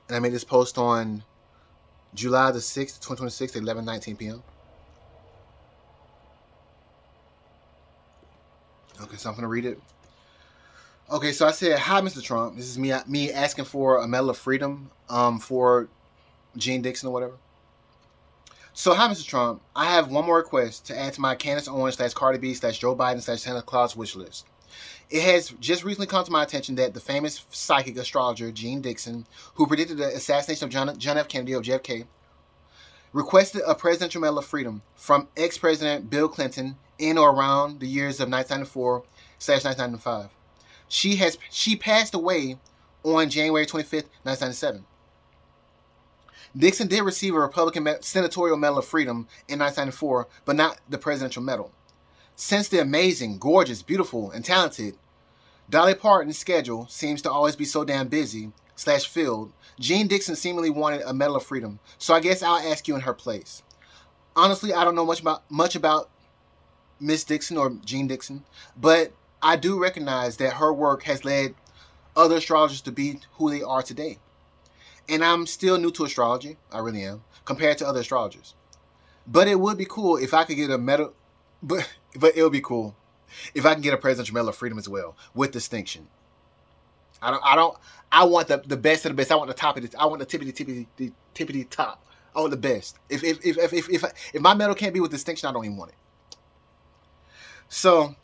And I made this post on July the 6th, 2026 at 11:19 p.m. Okay, so I'm gonna read it. Okay, so I said, "Hi, Mr. Trump. This is me asking for a Medal of Freedom for Gene Dixon or whatever." So, hi, Mr. Trump. I have one more request to add to my Candace Owens / Cardi B / Joe Biden / Santa Claus wish list. It has just recently come to my attention that the famous psychic astrologer Gene Dixon, who predicted the assassination of John F. Kennedy of JFK, requested a presidential medal of freedom from ex-president Bill Clinton in or around the years of 1994/1995. She passed away on January 25th, 1997. Dixon did receive a Republican Senatorial Medal of Freedom in 1994, but not the Presidential Medal. Since the amazing, gorgeous, beautiful, and talented Dolly Parton's schedule seems to always be so damn busy / filled, Jean Dixon seemingly wanted a Medal of Freedom, so I guess I'll ask you in her place. Honestly, I don't know much about Miss Dixon or Jean Dixon, but I do recognize that her work has led other astrologers to be who they are today. And I'm still new to astrology, I really am, compared to other astrologers. But it would be cool if I could get a medal. But it would be cool if I can get a presidential medal of freedom as well with distinction. I don't. I want the best of the best. I want the top of the. I want the tippity top. I want the best. If my medal can't be with distinction, I don't even want it. So,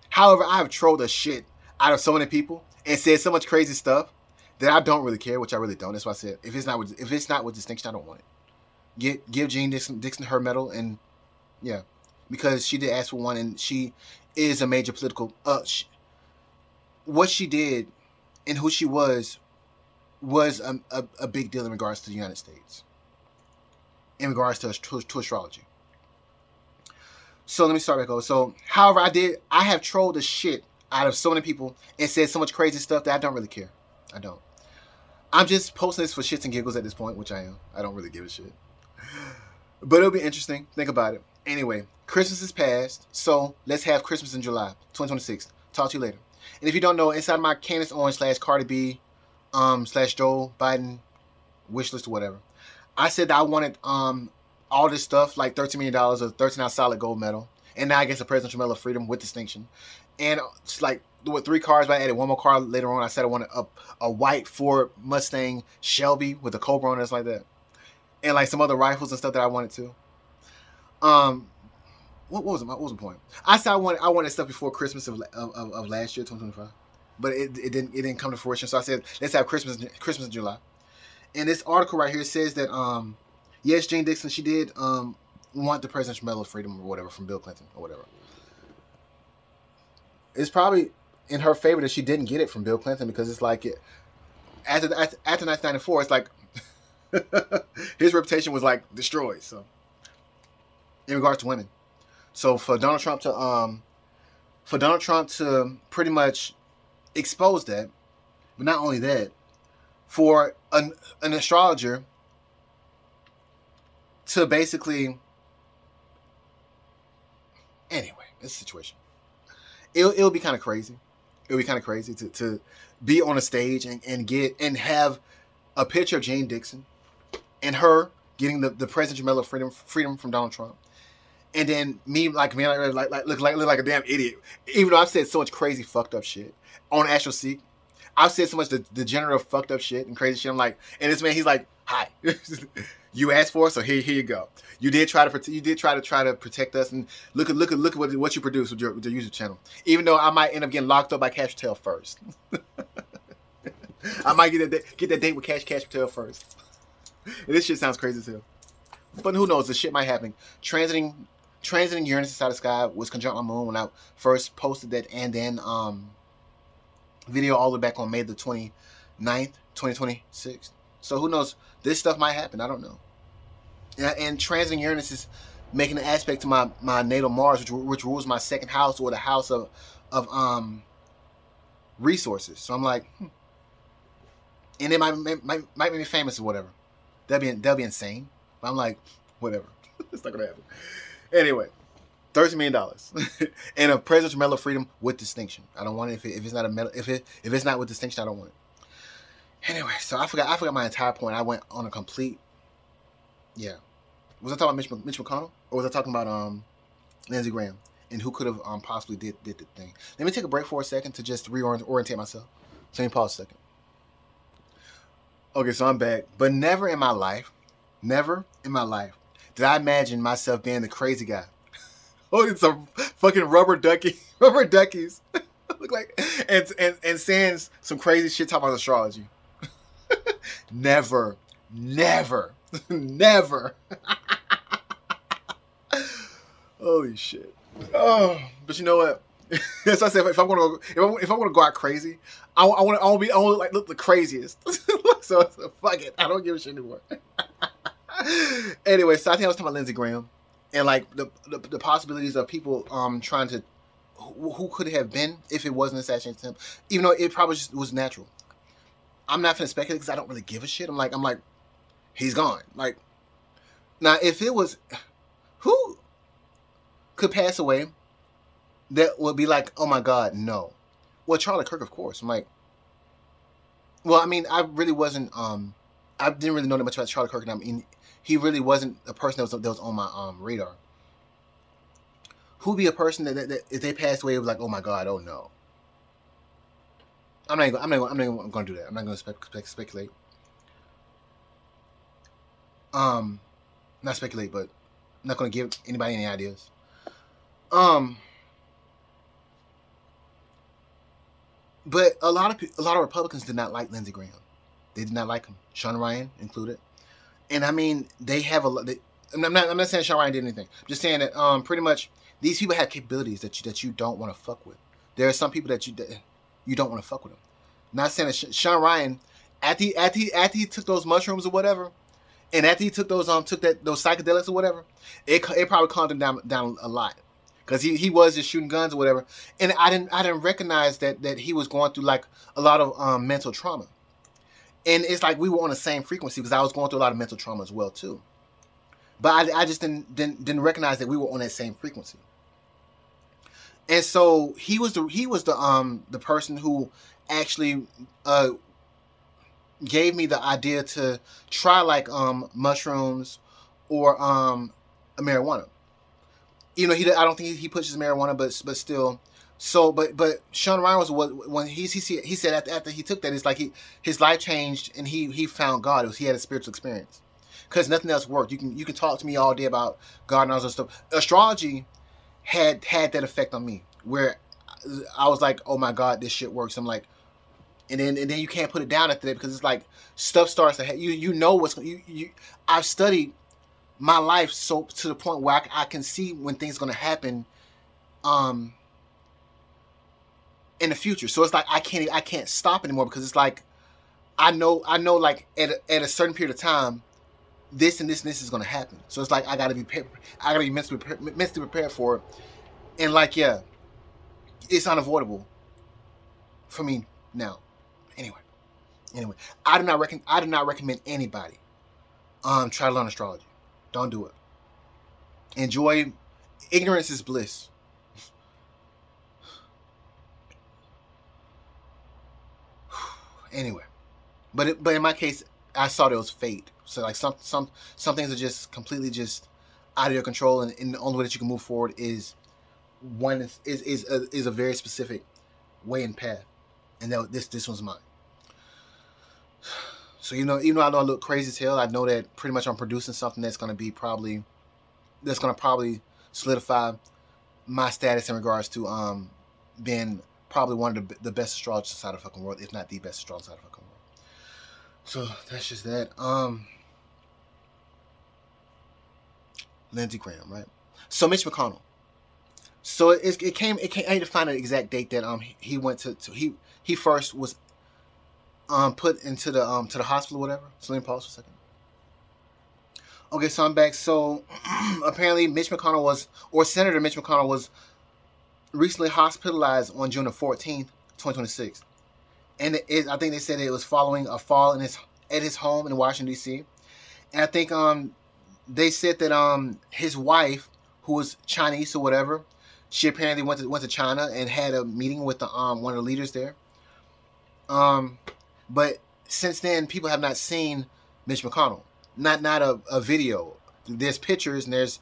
however, I have trolled the shit out of so many people and said so much crazy stuff that I don't really care, which I really don't. That's why I said if it's not with distinction, I don't want it. Give Jean Dixon her medal, and yeah, because she did ask for one, and she is a major political. What she did and who she was a big deal in regards to the United States, in regards to astrology. So let me start back over. So, however, I have trolled the shit out of so many people and said so much crazy stuff that I don't really care. I don't. I'm just posting this for shits and giggles at this point, which I am. I don't really give a shit. But it'll be interesting. Think about it. Anyway, Christmas is past, so let's have Christmas in July 2026. Talk to you later. And if you don't know, inside my Candace Owens / Cardi B / Joe Biden wish list or whatever, I said that I wanted all this stuff like $13 million, a 13-ounce solid gold medal, and now I guess a presidential medal of freedom with distinction. And it's like with 3 cars, but I added one more car later on. I said I wanted a white Ford Mustang Shelby with a Cobra on it, like that, and like some other rifles and stuff that I wanted to. What was the point? I said I wanted stuff before Christmas of last year, 2025, but it didn't come to fruition. So I said let's have Christmas in July. And this article right here says that yes, Jane Dixon, she did want the Presidential Medal of Freedom or whatever from Bill Clinton or whatever. It's probably in her favor that she didn't get it from Bill Clinton, because it's like after 1994, it's like his reputation was like destroyed. So in regards to women, so for Donald Trump to pretty much expose that, but not only that, for an astrologer to basically, anyway, this situation, it'll be kind of crazy. It'll be kind of crazy to be on a stage and have a picture of Jane Dixon and her getting the Presidential Medal of Freedom from Donald Trump, and then me like look like a damn idiot, even though I've said so much crazy fucked up shit on Astro Seek. I've said so much degenerative, fucked up shit and crazy shit. I'm like, and this man, he's like, "Hi, you asked for it, so here you go. You did try to protect us, and look at what you produce with your YouTube channel. Even though I might end up getting locked up by Cash Patel first, I might get that date with Cash Patel first. And this shit sounds crazy too, but who knows? The shit might happen. Transiting Uranus inside the sky was conjunct my moon when I first posted that, and then video all the way back on May the 29th, 2026. So who knows? This stuff might happen. I don't know. And transiting Uranus is making an aspect to my natal Mars, which rules my second house, or the house of resources. So I'm like, and it might make me famous or whatever. That'll be insane. But I'm like, whatever. It's not gonna happen. Anyway, $30 million and a presidential medal of freedom with distinction. I don't want it if it's not a medal. If it's not with distinction, I don't want it. Anyway, so I forgot my entire point. I went on a complete. Yeah, was I talking about Mitch McConnell, or was I talking about Lindsey Graham and who could have possibly did the thing? Let me take a break for a second to just reorientate myself. So let me pause a second. Okay, so I'm back, but never in my life did I imagine myself being the crazy guy. Holding some fucking rubber duckies, look like, and saying some crazy shit talking about astrology. Never. Holy shit. Oh, but you know what? As I said, if I'm gonna go out crazy, I want to look the craziest. so fuck it, I don't give a shit anymore. Anyway, so I think I was talking about Lindsey Graham, and like the possibilities of people trying to who could it have been if it wasn't an assassination attempt, even though it probably just was natural. I'm not gonna speculate because I don't really give a shit. I'm like he's gone. Like, now if it was, who could pass away that would be like, oh my god, no. Well, Charlie Kirk, of course. I'm like, well, I mean, I really wasn't I didn't really know that much about Charlie Kirk, and I mean, he really wasn't a person that was on my radar. Who'd be a person that if they passed away, it was like, oh my god, oh no. I'm not even going to do that. I'm not going to speculate. Not speculate, but I'm not going to give anybody any ideas. But a lot of Republicans did not like Lindsey Graham. They did not like him, Sean Ryan included. And I mean, they have I'm not saying Sean Ryan did anything. I'm just saying that pretty much these people have capabilities that you don't want to fuck with. There are some people that you don't want to fuck with them. Not saying that Sean Ryan, after he took those mushrooms or whatever, and after he took those psychedelics or whatever, it probably calmed him down a lot, because he was just shooting guns or whatever, and I didn't recognize that he was going through like a lot of mental trauma, and it's like we were on the same frequency because I was going through a lot of mental trauma as well too, but I just didn't recognize that we were on that same frequency. And so he was the person who actually gave me the idea to try like mushrooms or marijuana. You know, I don't think he pushes marijuana, but still. So, but Sean Ryan was when he said after he took that, it's like his life changed and he found God. He had a spiritual experience, because nothing else worked. You can talk to me all day about God and all that stuff. Astrology had that effect on me, where I was like, oh my god, this shit works. I'm like, and then you can't put it down after that, because it's like stuff starts to you know what's you. I've studied my life so to the point where I can see when things are gonna happen in the future. So it's like I can't stop anymore, because it's like I know like at a certain period of time this and this and this is gonna happen. So it's like I gotta be mentally prepared for it. And like, yeah, it's unavoidable for me now. Anyway, I do not recommend anybody try to learn astrology. Don't do it. Enjoy. Ignorance is bliss. Anyway, but in my case, I saw that it was fate. So like some things are just completely just out of your control, and the only way that you can move forward is a very specific way and path, and this one's mine. So even though I know I look crazy as hell, I know that pretty much I'm producing something that's gonna probably solidify my status in regards to being probably one of the best astrologers inside the fucking world, if not the best astrologer inside the fucking world. So that's just that. Lindsey Graham, right? So Mitch McConnell. So it came. I need to find an exact date that he went to he first was put into the to the hospital or whatever. So let me pause for a second. Okay, so I'm back. So apparently Senator Mitch McConnell was recently hospitalized on June the 14th, 2026. And I think they said it was following a fall at his home in Washington, D.C. And I think they said that his wife, who was Chinese or whatever, she apparently went to China and had a meeting with the one of the leaders there. But since then, people have not seen Mitch McConnell. Not a video. There's pictures and there's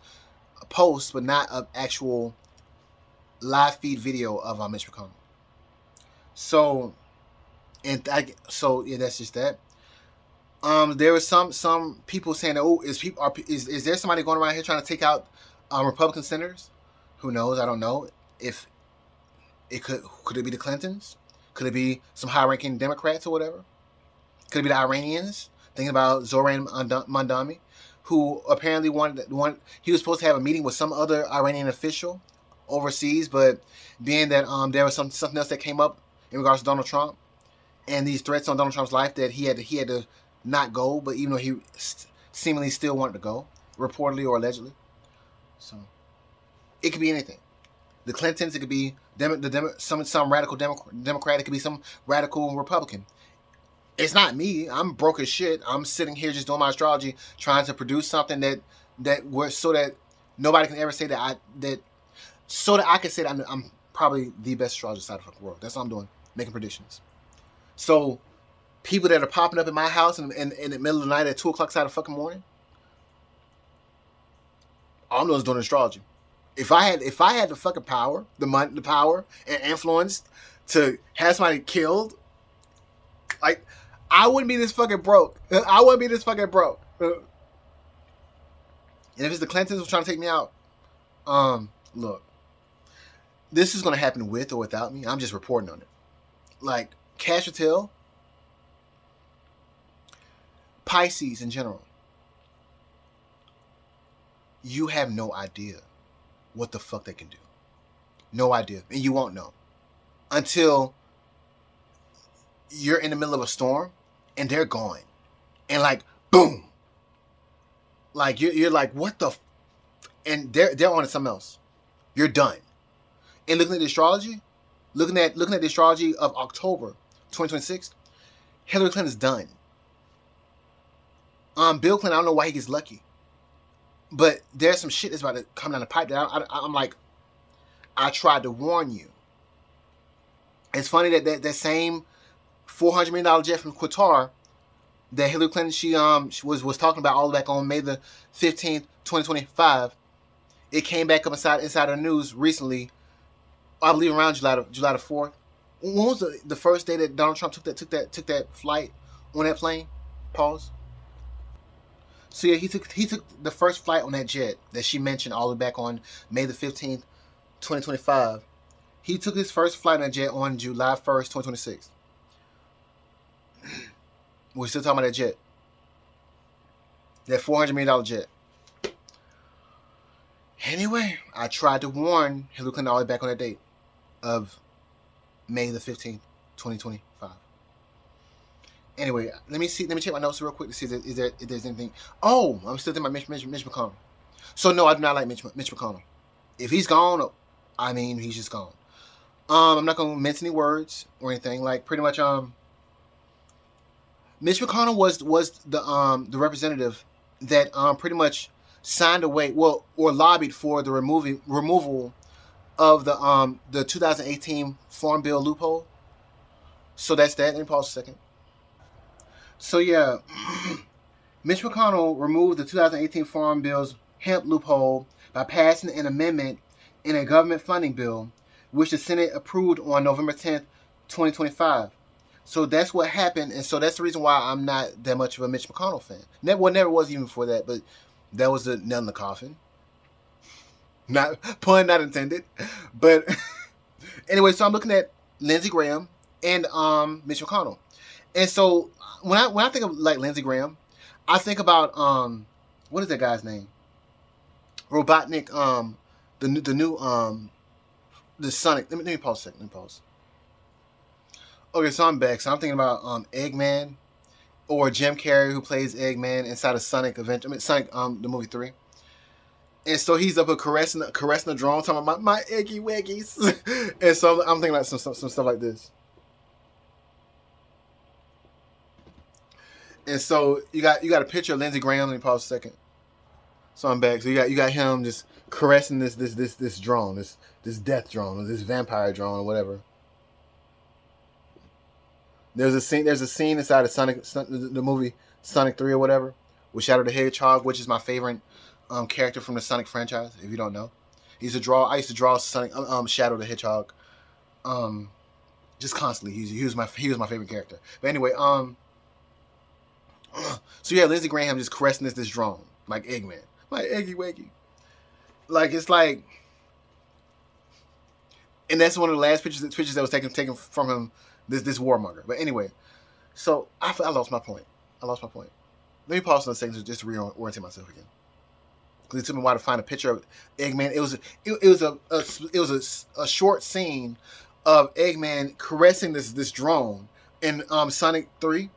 posts, but not an actual live feed video of Mitch McConnell. So, yeah, that's just that. There was some people saying that, oh, is there somebody going around here trying to take out Republican senators? Who knows? I don't know. If it could it be the Clintons? Could it be some high-ranking Democrats or whatever? Could it be the Iranians? Thinking about Zoran Mandami, who apparently he was supposed to have a meeting with some other Iranian official overseas, but being that there was something else that came up in regards to Donald Trump and these threats on Donald Trump's life, that he had to not go, but even though he seemingly still wanted to go, reportedly or allegedly. So it could be anything. The Clintons, it could be some radical Democrat, it could be some radical Republican. It's not me. I'm broke as shit. I'm sitting here just doing my astrology, trying to produce something so that nobody can ever say so that I can say that I'm probably the best astrologist out of the world. That's what I'm doing, making predictions. So people that are popping up in my house in the middle of the night at 2 o'clock side of fucking morning, all I'm doing is doing astrology. If I had the fucking power, the power and influence to have somebody killed, like, I wouldn't be this fucking broke. I wouldn't be this fucking broke. And if it's the Clintons trying to take me out, look, this is gonna happen with or without me. I'm just reporting on it. Like Cash Patel, Pisces in general, you have no idea what the fuck they can do. No idea. And you won't know until you're in the middle of a storm and they're gone. And like, boom. Like you're like, what the and they're on to something else. You're done. And looking at the astrology, looking at the astrology of October 2026, Hillary Clinton's done. Bill Clinton, I don't know why he gets lucky. But there's some shit that's about to come down the pipe that I'm like, I tried to warn you. It's funny that same $400 million jet from Qatar that Hillary Clinton she was talking about all the way back on May the 15th, 2025. It came back up inside the news recently. I believe around July the 4th. When was the first day that Donald Trump took that flight on that plane? Pause. So yeah, he took the first flight on that jet that she mentioned all the way back on May the 15th, 2025. He took his first flight on that jet on July 1st, 2026. We're still talking about that jet. That $400 million jet. Anyway, I tried to warn Hillary Clinton all the way back on that date of May the 15th, 2025. Anyway, let me check my notes real quick to see if there's anything. Oh, I'm still thinking about Mitch McConnell. So no, I do not like Mitch McConnell. If he's gone, I mean, he's just gone. I'm not gonna mince any words or anything. Like pretty much, Mitch McConnell was the representative that pretty much signed away, or lobbied for the removal of the 2018 Farm Bill loophole. So that's that. Let me pause a second. So yeah, Mitch McConnell removed the 2018 Farm Bill's hemp loophole by passing an amendment in a government funding bill, which the Senate approved on November 10th, 2025. So that's what happened, and so that's the reason why I'm not that much of a Mitch McConnell fan. Never was even before that, but that was a nail in the coffin. Not pun not intended, but anyway. So I'm looking at Lindsey Graham and Mitch McConnell, and so when I think of like Lindsey Graham, I think about what is that guy's name? Robotnik, the new the Sonic. Let me pause a second. Let me pause. Okay, so I'm back. So I'm thinking about Eggman or Jim Carrey who plays Eggman inside of Sonic Adventure. I mean Sonic the movie 3. And so he's up caressing the drone, talking about my eggy weggies. And so I'm thinking like some stuff like this. And so you got a picture of Lindsey Graham. Let me pause a second. So I'm back. So you got him just caressing this drone, this death drone, or this vampire drone, or whatever. There's a scene inside of the movie Sonic 3 or whatever, with Shadow the Hedgehog, which is my favorite character from the Sonic franchise. If you don't know, I used to draw Sonic Shadow the Hedgehog, just constantly. He was my favorite character. But anyway, so yeah, Lindsey Graham just caressing this drone like Eggman, my eggy weggy. Like it's like, and that's one of the last pictures that was taken from him. This warmonger. But anyway, so I lost my point. Let me pause on a second just to reorient myself again. Because it took me a while to find a picture of Eggman. It was a short scene of Eggman caressing this drone in Sonic 3.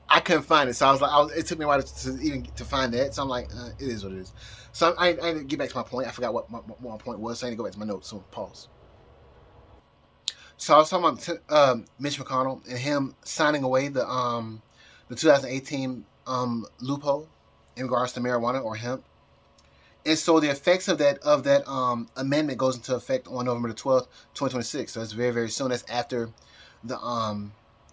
I couldn't find it, so I was like, it took me a while to even to find that. So I'm like, it is what it is. So I need to get back to my point. I forgot what my point was. So I need to go back to my notes. So pause. So I was talking about Mitch McConnell and him signing away the 2018 loophole in regards to marijuana or hemp. And so the effects of that amendment goes into effect on November the 12th, 2026. So it's very, very soon. That's after the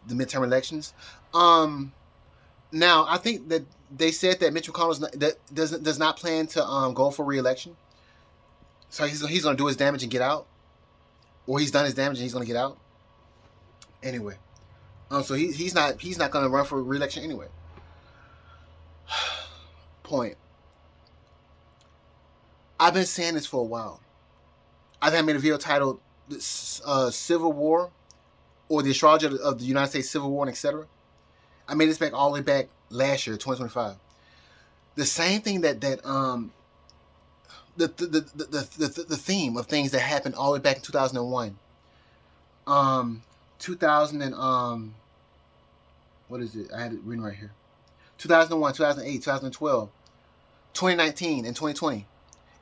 midterm elections. Now I think that they said that Mitch McConnell does not plan to go for re-election. So he's going to do his damage and get out, or he's done his damage and he's going to get out. Anyway, so he's not going to run for re-election anyway. Point. I've been saying this for a while. I've made a video titled Civil War, or the astrology of the United States Civil War, and etc. I made this back all the way back last year, 2025. The same thing that the theme of things that happened all the way back in 2001. 2000 and what is it? I had it written right here. 2001, 2008, 2012, 2019, and 2020.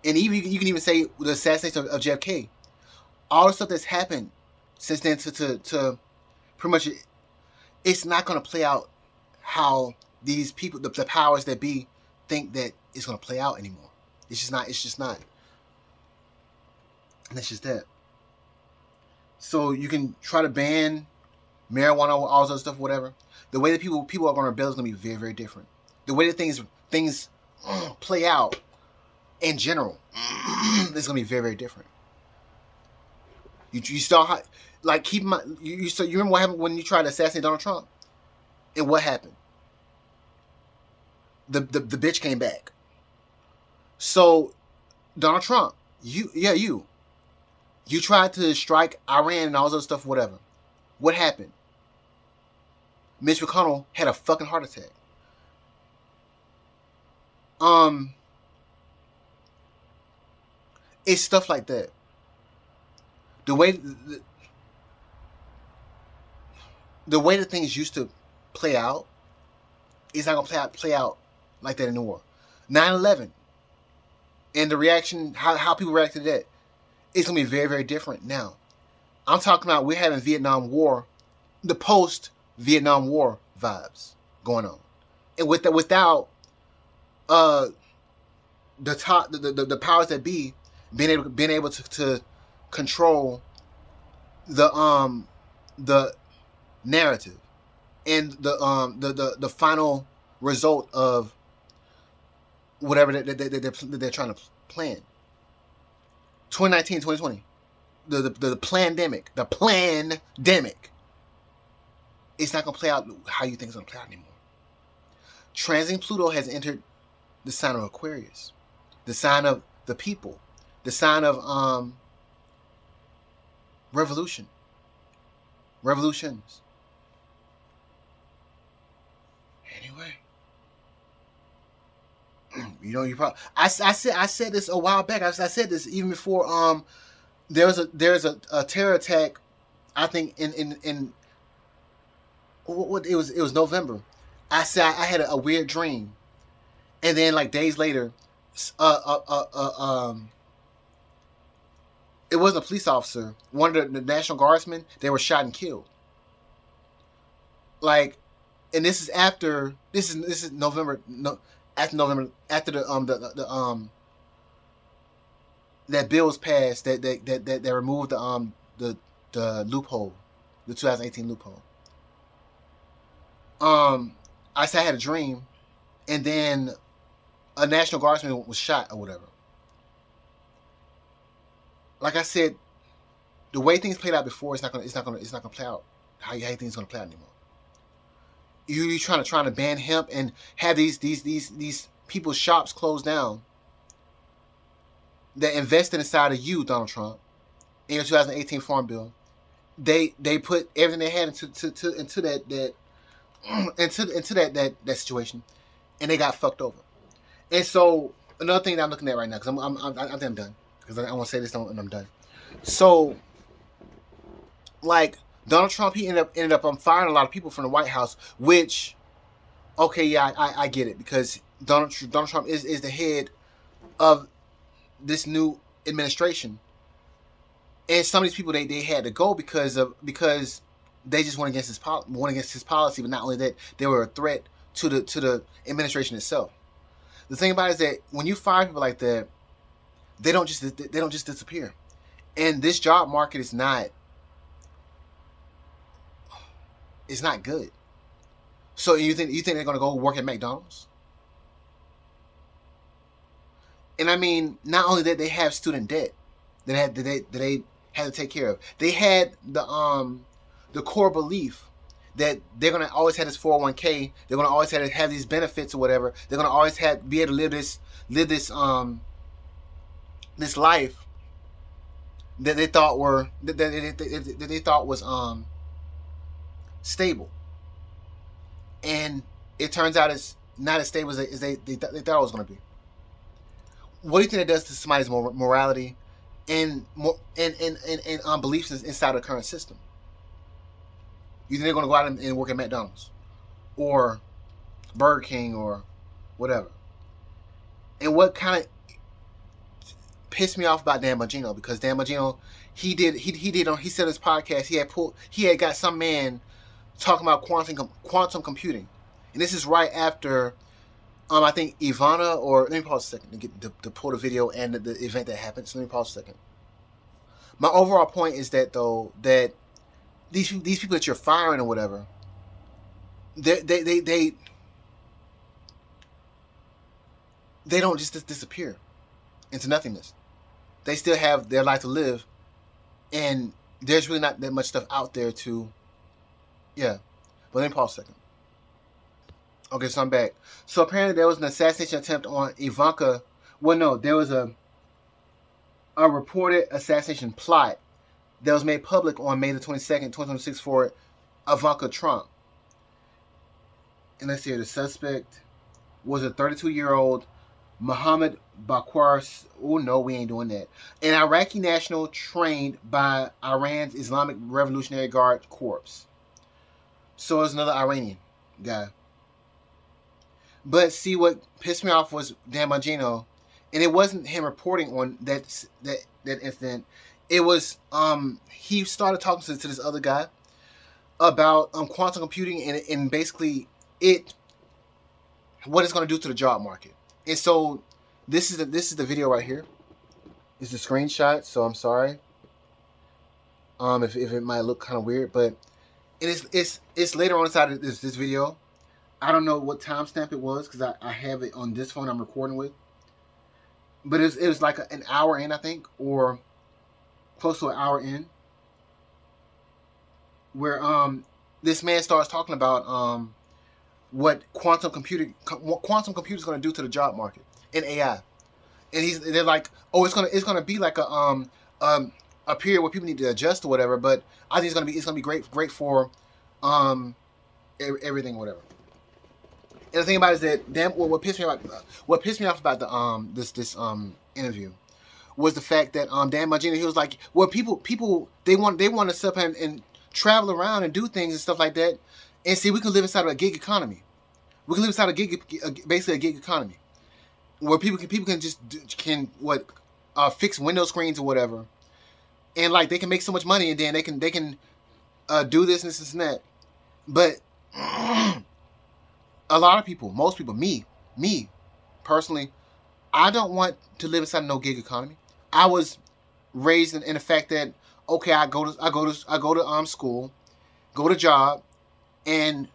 And even you can even say the assassination of JFK. All the stuff that's happened since then to pretty much, it's not going to play out how these people, the powers that be, think that it's going to play out anymore. It's just not. And that's just that. So you can try to ban marijuana, all this other stuff, whatever. The way that people are going to rebel is going to be very, very different. The way that things play out in general is going to be very, very different. You saw like keep in mind, you remember what happened when you tried to assassinate Donald Trump, and what happened? The bitch came back. So Donald Trump, you tried to strike Iran and all this other stuff, whatever. What happened? Mitch McConnell had a fucking heart attack. It's stuff like that. The way that things used to play out is not gonna play out like that in the war. 9/11 and the reaction, how people reacted to that, it's gonna be very, very different now. I'm talking about we're having Vietnam War, the post Vietnam War vibes going on, and without the powers that be being able to control the narrative and the final result of whatever they're trying to plan. 2019, 2020, the pandemic. it's not going to play out how you think it's going to play out anymore. Transiting Pluto has entered the sign of Aquarius, the sign of the people, the sign of revolutions. Anyway, you probably I said this a while back. I said this even before there's a terror attack. I think in what it was November. I said I had a weird dream, and then like days later, it wasn't a police officer. One of the National Guardsmen, they were shot and killed. Like, and this is after this is November. No, after November, after the that bill was passed that removed the loophole, the 2018 loophole. I said I had a dream, and then a National Guardsman was shot or whatever. Like I said, the way things played out before, it's not gonna play out how you think it's gonna play out anymore. You trying to ban hemp and have these people's shops closed down that invested inside of you, Donald Trump, in your 2018 Farm Bill. They put everything they had into that situation, and they got fucked over. And so another thing that I'm looking at right now, because I think I'm done, because I want to say this and I'm done. So, like, Donald Trump, he ended up firing a lot of people from the White House, which, okay, yeah, I get it, because Donald Trump is the head of this new administration, and some of these people they had to go because they just went against his policy, but not only that, they were a threat to the administration itself. The thing about it is that when you fire people like that, they don't just disappear, and this job market is not good. So you think they're going to go work at McDonald's? And I mean, not only that, they have student debt that they had to take care of. They had the core belief that they're gonna always have this 401k. They're gonna always have these benefits or whatever. They're gonna always be able to live this life that they thought was stable, and it turns out it's not as stable as they thought it was gonna be. What do you think that does to somebody's morality and beliefs inside of the current system? You think they're going to go out and work at McDonald's or Burger King or whatever? And what kind of pissed me off about Dan Bongino, because Dan Bongino, he said on his podcast he had got some man talking about quantum computing, and this is right after I think Ivana, or let me pause a second to get to pull the video and the event that happened. So let me pause a second. My overall point is that though that these people that you're firing or whatever, they don't just disappear into nothingness. They still have their life to live, and there's really not that much stuff out there to, yeah. But let me pause a second. Okay, so I'm back. So apparently there was an assassination attempt on Ivanka. Well, no, there was a reported assassination plot that was made public on May the 22nd, 2026 for Ivanka Trump. And let's see here, the suspect was a 32-year-old Mohammed Bakwar. Oh, no, we ain't doing that. An Iraqi national trained by Iran's Islamic Revolutionary Guard Corps. So it's another Iranian guy. But see, what pissed me off was Dan Bongino, and it wasn't him reporting on that incident. It was he started talking to this other guy about quantum computing and basically what it's going to do to the job market. And so this is the video right here. It's the screenshot. So I'm sorry if it might look kind of weird, but it's later on inside of this video. I don't know what timestamp it was because I have it on this phone I'm recording with. But it was like an hour in, I think, or close to an hour in, where this man starts talking about what quantum computers going to do to the job market in AI, and they're like, oh, it's gonna be like um a period where people need to adjust or whatever, but I think it's gonna be great for um everything or whatever. And the thing about it is that damn, what pissed me off about the this interview was the fact that Dan Bongino, he was like, well, people they want to sit up and travel around and do things and stuff like that, and see, we can live inside of a gig economy. We can live inside basically a gig economy where people can just fix window screens or whatever, and like they can make so much money, and then they can do this and that. But a lot of people, most people, me personally, I don't want to live inside of no gig economy. I was raised in the fact that, okay, I go to school, go to job, and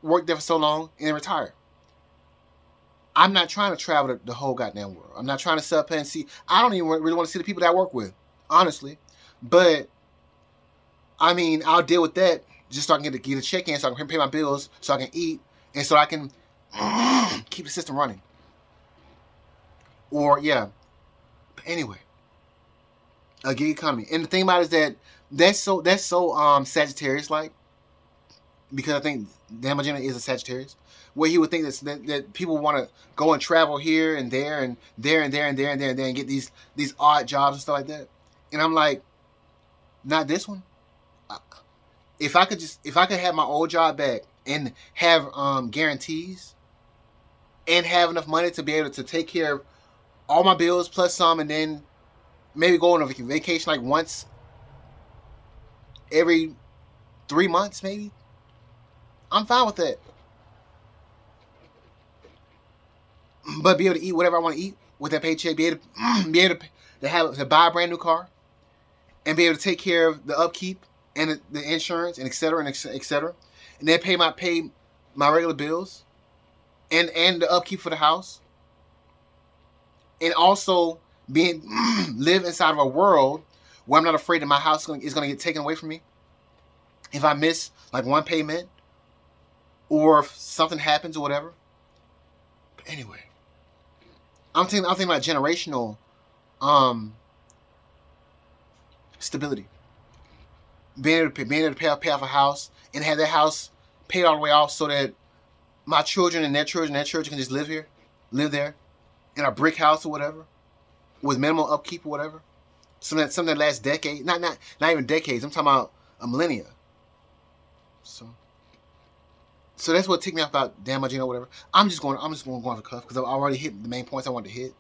work there for so long and then retire. I'm not trying to travel the whole goddamn world. I'm not trying to sit up and see. I don't even really want to see the people that I work with, honestly. But I mean, I'll deal with that just so I can get a check in, so I can pay my bills, so I can eat, and so I can keep the system running. Or yeah. But anyway, a gig economy. And the thing about it is that that's so Sagittarius like, because I think Dan Bongino is a Sagittarius, where he would think that people want to go and travel here and there and there and there and there and there and there and get these odd jobs and stuff like that. And I'm like, not this one. If I could have my old job back and have guarantees and have enough money to be able to take care of all my bills plus some, and then maybe go on a vacation like once every 3 months, maybe, I'm fine with that. But be able to eat whatever I want to eat with that paycheck, be able to buy a brand new car, and be able to take care of the upkeep and the insurance and et cetera and et cetera, and then pay my regular bills and the upkeep for the house, and also being live inside of a world where I'm not afraid that my house is going to get taken away from me if I miss like one payment or if something happens or whatever. But anyway, I'm thinking about generational stability, being able to pay off a house and have that house paid all the way off, so that my children and their children can just live there in a brick house or whatever, with minimal upkeep or whatever. Something that lasts decades, not even decades. I'm talking about a millennia. So that's what ticked me off about Dan Bongino or whatever. I'm just going to go off the cuff because I've already hit the main points I wanted to hit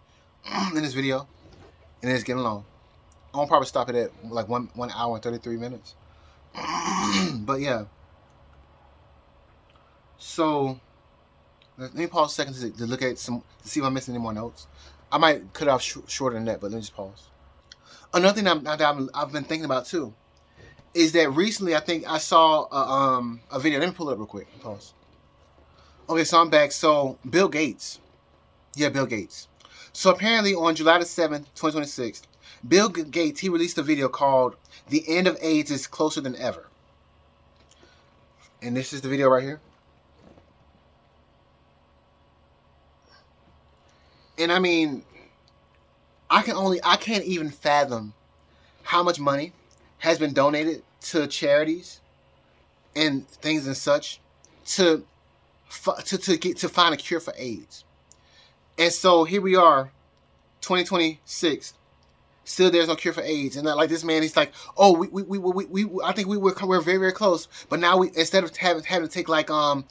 in this video, and it's getting long. I'm gonna probably stop it at like 1 hour and 33 minutes. But yeah. So let me pause a second to look at to see if I'm missing any more notes. I might cut off shorter than that, but let me just pause. Another thing I've been thinking about too is that recently I think I saw a video. Let me pull it up real quick. Pause. Okay, so I'm back. So Bill Gates. Yeah, Bill Gates. So apparently on July the 7th, 2026, Bill Gates, he released a video called "The End of AIDS is Closer Than Ever." And this is the video right here. And I mean, I can't even fathom how much money has been donated to charities and things and such to find a cure for AIDS. And so here we are, 2026. Still, there's no cure for AIDS, and like this man, he's like, "Oh, we I think we're very, very close." But now instead of having to take like a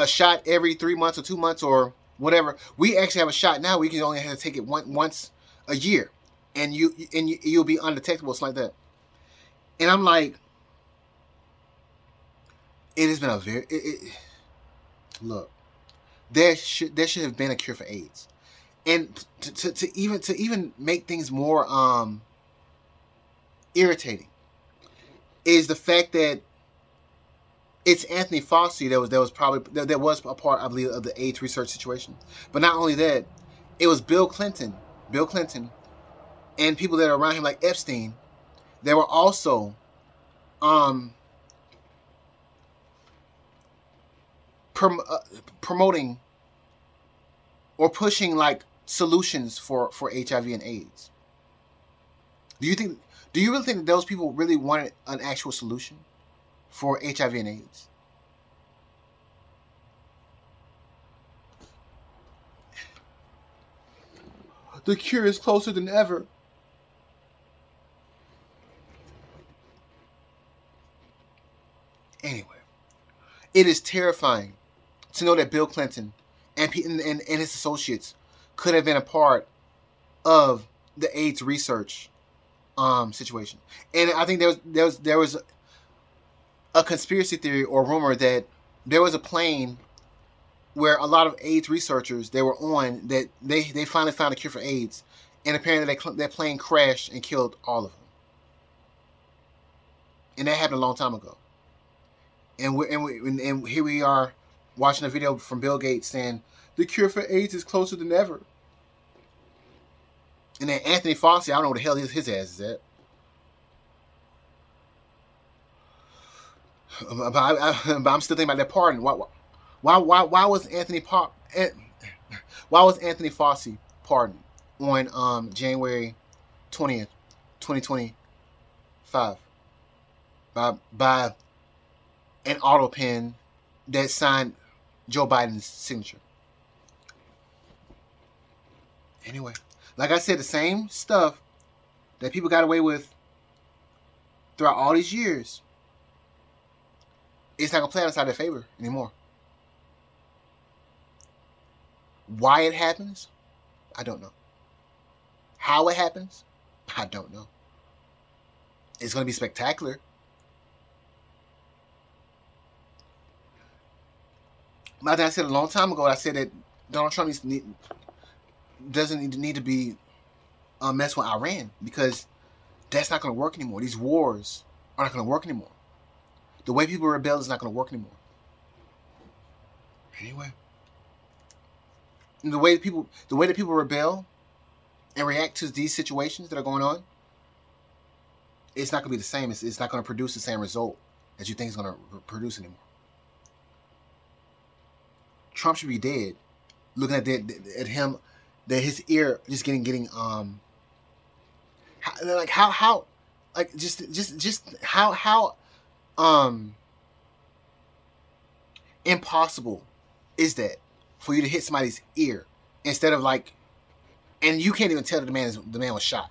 shot every 3 months or 2 months or whatever, we actually have a shot now. We can only have to take it once a year, and you'll be undetectable, something like that. And I'm like, it has been a very look. There should have been a cure for AIDS. And to even make things more irritating is the fact that it's Anthony Fauci that was a part, I believe, of the AIDS research situation. But not only that, it was Bill Clinton, and people that are around him like Epstein. They were also promoting or pushing like solutions for HIV and AIDS. Do you really think that those people really wanted an actual solution for HIV and AIDS? The cure is closer than ever. Anyway, it is terrifying to know that Bill Clinton and his associates could have been a part of the AIDS research situation. And I think there was a conspiracy theory or rumor that there was a plane where a lot of AIDS researchers they were on that they finally found a cure for AIDS, and apparently that plane crashed and killed all of them. And that happened a long time ago. And here we are watching a video from Bill Gates saying the cure for AIDS is closer than ever. And then Anthony Fauci, I don't know what the hell his ass is at. But I'm still thinking about that pardon. Why was Anthony Fauci pardoned on January 20th, 2025 by an auto pen that signed Joe Biden's signature? Anyway, like I said, the same stuff that people got away with throughout all these years, it's not going to play outside their favor anymore. Why it happens, I don't know. How it happens, I don't know. It's going to be spectacular. But I said a long time ago, I said that Donald Trump doesn't need to be messed with Iran, because that's not going to work anymore. These wars are not going to work anymore. The way people rebel is not going to work anymore. Anyway, and the way that people rebel and react to these situations that are going on, it's not going to be the same. It's not going to produce the same result that you think it's going to produce anymore. Trump should be dead. Looking at him, that his ear just getting how impossible is that for you to hit somebody's ear instead of and you can't even tell that the man was shot.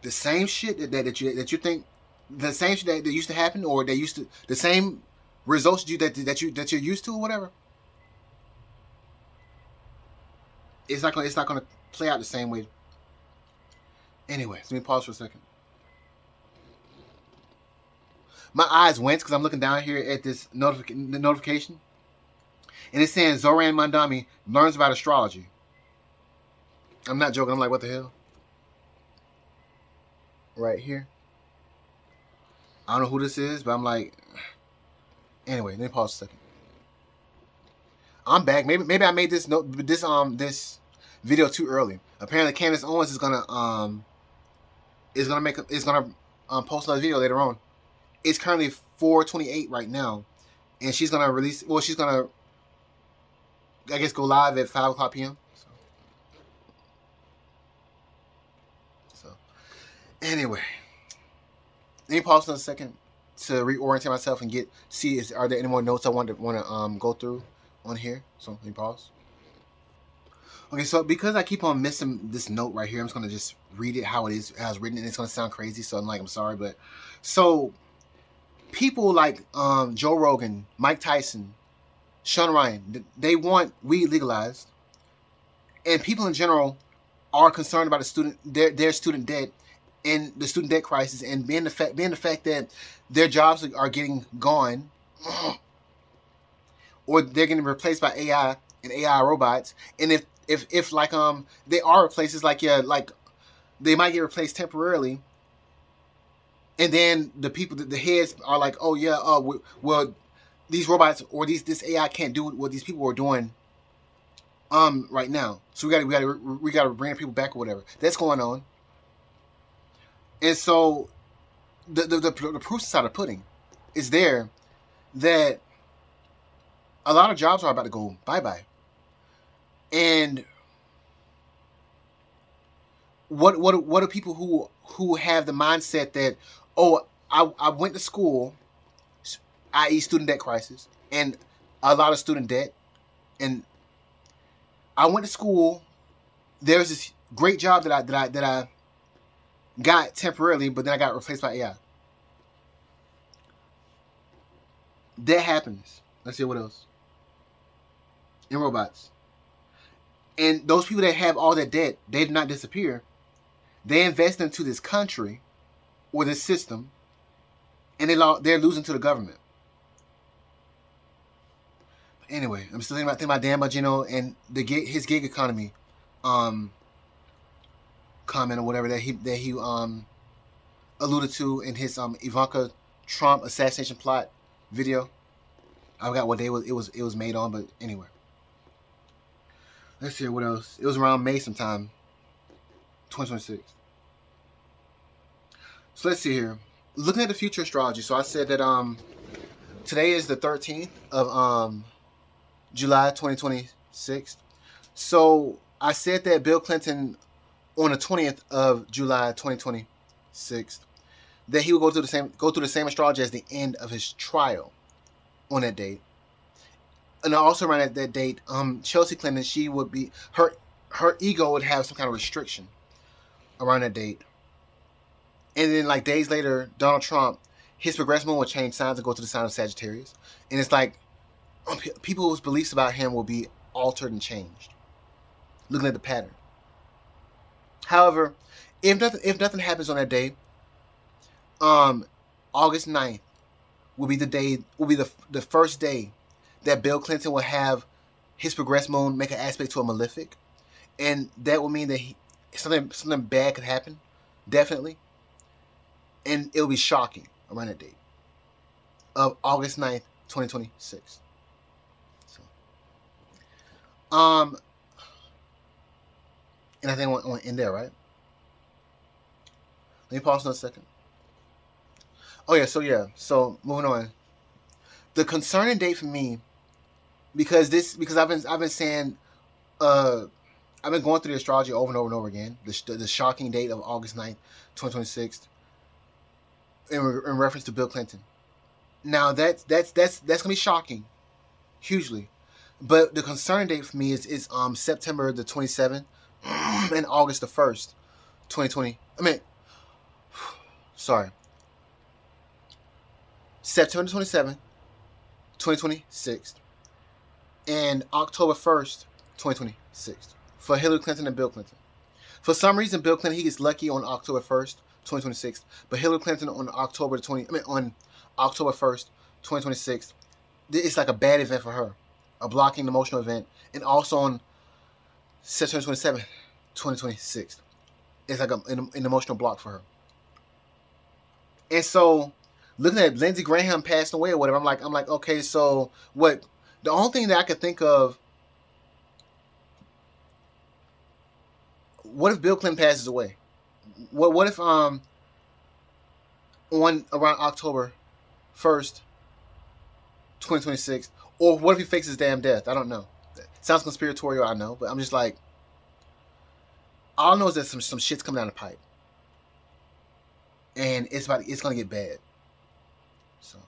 The same shit that you think, the same shit that used to happen, or the same results that you're used to, or whatever. It's not gonna play out the same way. Anyway, let me pause for a second. My eyes went because I'm looking down here at this notification, and it's saying Zoran Mandami learns about astrology. I'm not joking. I'm like, what the hell? Right here. I don't know who this is, but I'm like, anyway, let me pause a second. I'm back. Maybe I made this video too early. Apparently, Candace Owens is gonna post another video later on. It's currently 4:28 right now, and she's gonna release. Well, she's gonna, I guess, go live at 5:00 p.m. So anyway, let me pause in a second to reorient myself and see are there any more notes I want to go through on here. So let me pause. Okay, so because I keep on missing this note right here, I'm just gonna just read it how it's written, and it's gonna sound crazy. So I'm sorry, but so people like Joe Rogan, Mike Tyson, Sean Ryan, they want weed legalized, and people in general are concerned about their student debt and the student debt crisis, and being the fact that their jobs are getting gone, or they're getting replaced by AI and AI robots, and if they are places like they might get replaced temporarily, and then the heads are like, oh yeah, well these robots or this AI can't do what these people are doing right now, so we gotta bring the people back or whatever that's going on. And so the proof side of the pudding is there that a lot of jobs are about to go bye-bye. And what are people who have the mindset that, oh, I went to school, i.e. student debt crisis, and a lot of student debt, and I went to school, there's this great job that I got temporarily, but then I got replaced by AI. That happens. Let's see what else. In robots. And those people that have all that debt, they did not disappear. They invest into this country or this system, and they're losing to the government. Anyway, I'm still thinking about Dan Bongino and his gig economy comment or whatever that he alluded to in his Ivanka Trump assassination plot video. I forgot what day it was made on, but anyway. Let's see what else. It was around May sometime, 2026. So let's see here. Looking at the future astrology. So I said that today is the 13th of July 2026. So I said that Bill Clinton on the 20th of July 2026 that he would go through the same astrology as the end of his trial on that date. And also around that date, Chelsea Clinton, she would be her ego would have some kind of restriction around that date. And then like days later, Donald Trump, his progressive moon will change signs and go to the sign of Sagittarius. And it's like people's beliefs about him will be altered and changed. Looking at the pattern. However, if nothing happens on that day, August 9th will be the first day that Bill Clinton will have his progressed moon make an aspect to a malefic, and that will mean that something bad could happen, definitely, and it'll be shocking around that date of August 9th, 2026. So, and I think I want to end there, right? Let me pause for a second. Oh yeah, so moving on. The concerning date for me, because I've been saying, I've been going through the astrology over and over and over again. The shocking date of August 9th, 2026, in reference to Bill Clinton. Now that's gonna be shocking, hugely, but the concerning date for me is September the 27th and August the 1st, 2020. Sorry, September 27th, 2026, and October 1st, 2026, for Hillary Clinton and Bill Clinton. For some reason, Bill Clinton, he gets lucky on October 1st, 2026, but Hillary Clinton on October 1st, 2026, it's like a bad event for her, a blocking emotional event, and also on September 27th, 2026, it's like an emotional block for her. And so, looking at Lindsey Graham passing away or whatever, I'm like, okay, so what? The only thing that I could think of, what if Bill Clinton passes away? What if around October 1st, 2026, or what if he fakes his damn death? I don't know. Sounds conspiratorial, I know, but I'm just like, all I know is that some shit's coming down the pipe, and it's gonna get bad. So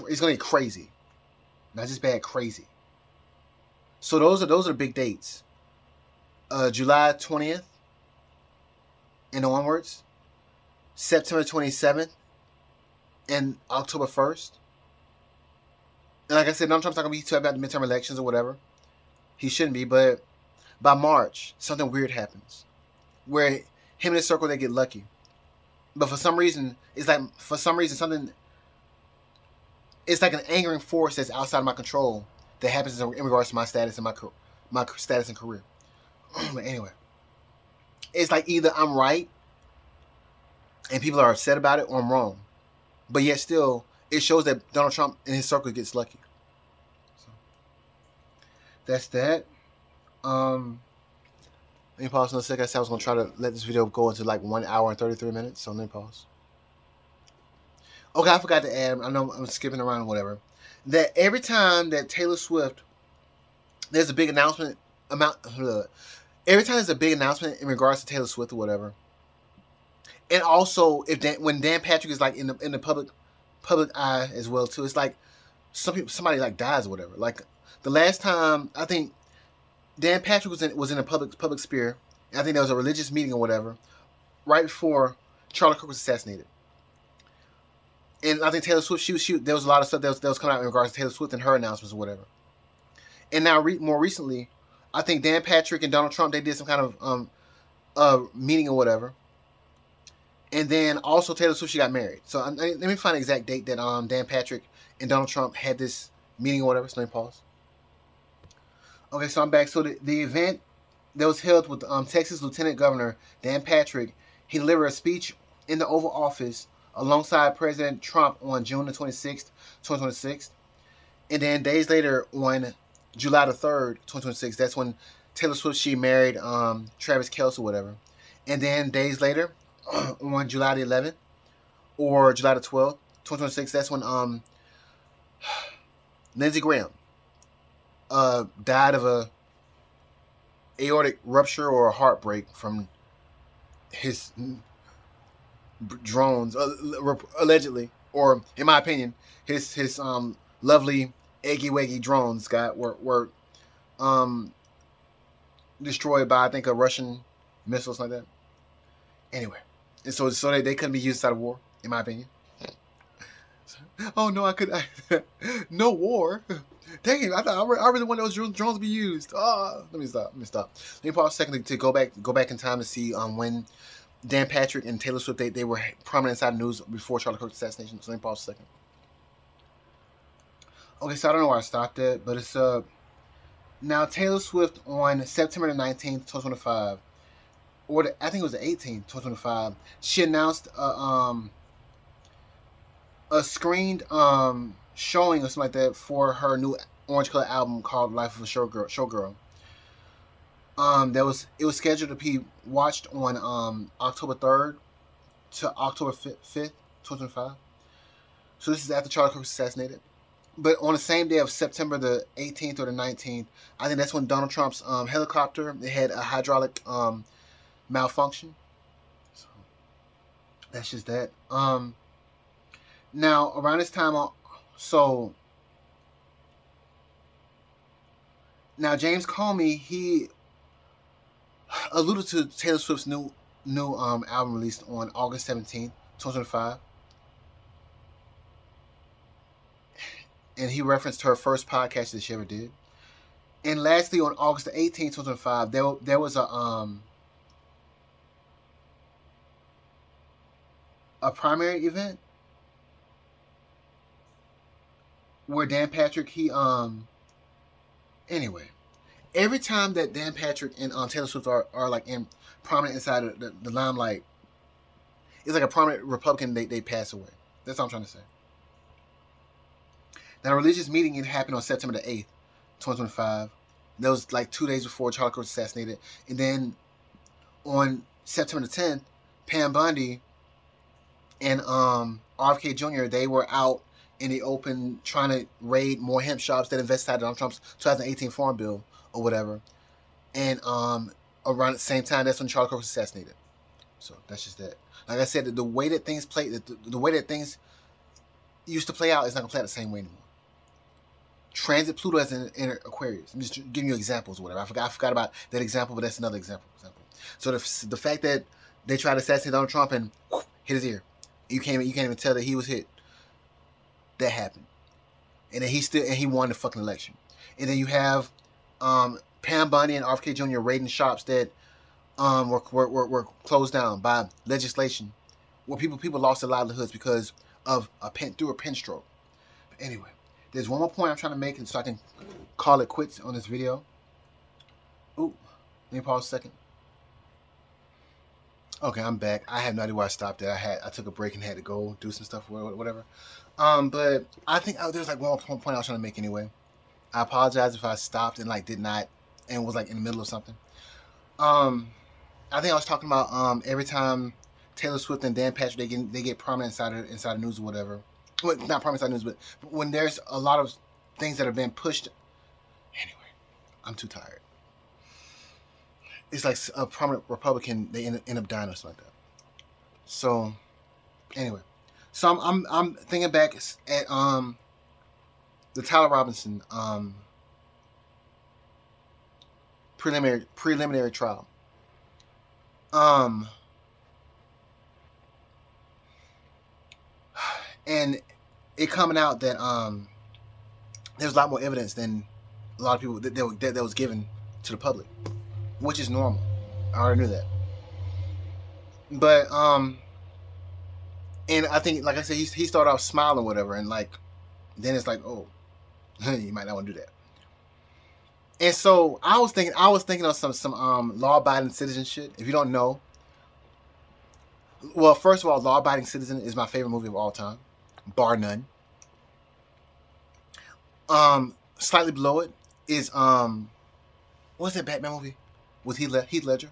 it's gonna get crazy, not just bad, crazy. So those are the big dates. July 20th and onwards, September 27th and October 1st. And like I said, Donald Trump's not gonna be too happy about the midterm elections or whatever. He shouldn't be, but by March, something weird happens, where him and his circle, they get lucky. But for some reason, something. It's like an angering force that's outside of my control that happens in regards to my status and my status and career. But anyway, it's like either I'm right and people are upset about it, or I'm wrong. But yet still, it shows that Donald Trump and his circle gets lucky. So that's that. Let me pause for a second. I said I was going to try to let this video go into like 1 hour and 33 minutes. So let me pause. Okay, I forgot to add. I know I'm skipping around or whatever. That every time that Taylor Swift, there's a big announcement amount. Every time there's a big announcement in regards to Taylor Swift or whatever, and also if when Dan Patrick is like in the public eye as well too, it's like somebody like dies or whatever. Like the last time I think Dan Patrick was in a public sphere. I think there was a religious meeting or whatever right before Charlie Kirk was assassinated. And I think Taylor Swift, there was a lot of stuff that was coming out in regards to Taylor Swift and her announcements or whatever. And now, more recently, I think Dan Patrick and Donald Trump, they did some kind of meeting or whatever. And then also Taylor Swift, she got married. So let me find the exact date that Dan Patrick and Donald Trump had this meeting or whatever. So let me pause. Okay, so I'm back. So the event that was held with Texas Lieutenant Governor Dan Patrick, he delivered a speech in the Oval Office alongside President Trump on June the 26th, 2026. And then days later, on July the 3rd, 2026, that's when Taylor Swift, she married Travis Kelce or whatever. And then days later, on July the 11th or July the 12th, 2026, that's when Lindsey Graham died of a aortic rupture or a heartbreak from his drones, allegedly, or in my opinion, his lovely eggy waggy drones were destroyed by, I think, a Russian missile, something like that. Anyway, and so they couldn't be used out of war, in my opinion. Oh no, no war. Dang it! I really want those drones to be used. Let me stop. Let me pause a second to go back in time to see when Dan Patrick and Taylor Swift, they were prominent inside the news before Charlie Kirk's assassination. So let me pause a second. Okay, so I don't know where I stopped at, but it's now Taylor Swift on September the 19th, 2025, or I think it was the 18th, 2025. She announced a screened showing or something like that for her new orange color album called Life of a Showgirl. It was scheduled to be watched on October 3rd to October 5th, 2025. So this is after Charlie Kirk was assassinated. But on the same day of September the 18th or the 19th, I think that's when Donald Trump's helicopter, it had a hydraulic malfunction. So that's just that. Now around this time, now James Comey, he alluded to Taylor Swift's new album released on August 17th, 2025. And he referenced her first podcast that she ever did. And lastly, on August the 18th, 2005, there was a primary event where Dan Patrick, anyway, every time that Dan Patrick and Taylor Swift are like in prominent inside of the limelight, it's like a prominent Republican, they pass away. That's all I'm trying to say. Now, a religious meeting, it happened on September the 8th, 2025. That was like 2 days before Charlie Kirk was assassinated. And then on September the 10th, Pam Bondi and RFK Jr., they were out in the open trying to raid more hemp shops that invested Donald Trump's 2018 Farm Bill or whatever. And around the same time, that's when Charlie Kirk was assassinated. So that's just that. Like I said, the way that things play, the way that things used to play out is not going to play out the same way anymore. Transit Pluto as in Aquarius. I'm just giving you examples or whatever. I forgot about that example, but that's another example. So the fact that they tried to assassinate Donald Trump and hit his ear, you can't even tell that he was hit. That happened, and then he won the fucking election. And then you have Pam Bondi and RFK Jr. raiding shops that were closed down by legislation, where people lost their livelihoods because of a pen stroke. But anyway, there's one more point I'm trying to make, so I can call it quits on this video. Ooh, let me pause a second. Okay, I'm back. I have no idea where I stopped at. I took a break and had to go do some stuff, whatever. But I think there's like one point I was trying to make anyway. I apologize if I stopped and did not and was in the middle of something. I think I was talking about every time Taylor Swift and Dan Patrick, they get prominent inside the news or whatever. Well, not prominent inside the news, but when there's a lot of things that have been pushed. Anyway, I'm too tired. It's like a prominent Republican, they end up dying or something like that. So anyway, so I'm thinking back at the Tyler Robinson preliminary trial. And it coming out that there's a lot more evidence than a lot of people that was given to the public, which is normal. I already knew that. But and I think, like I said, he started off smiling, whatever, and like then it's like, oh, you might not want to do that. And so I was thinking of some law-abiding citizen shit. If you don't know, well, first of all, Law-Abiding Citizen is my favorite movie of all time, bar none. Slightly below it is what's that Batman movie with Heath Ledger?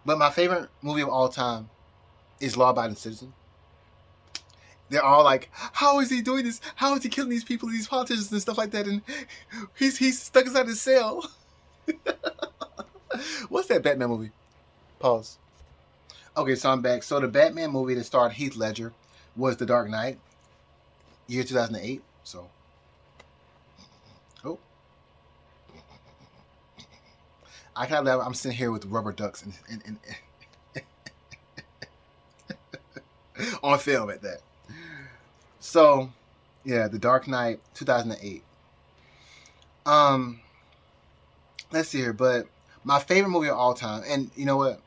But my favorite movie of all time is Law-Abiding Citizen. They're all like, how is he doing this? How is he killing these people, these politicians and stuff like that? And he's stuck inside his cell. What's that Batman movie? Pause. Okay, so I'm back. So the Batman movie that starred Heath Ledger was The Dark Knight, year 2008. So, oh, I kind of I'm sitting here with rubber ducks and on film at that. So, yeah, The Dark Knight, 2008. Let's see here, but my favorite movie of all time, and you know what?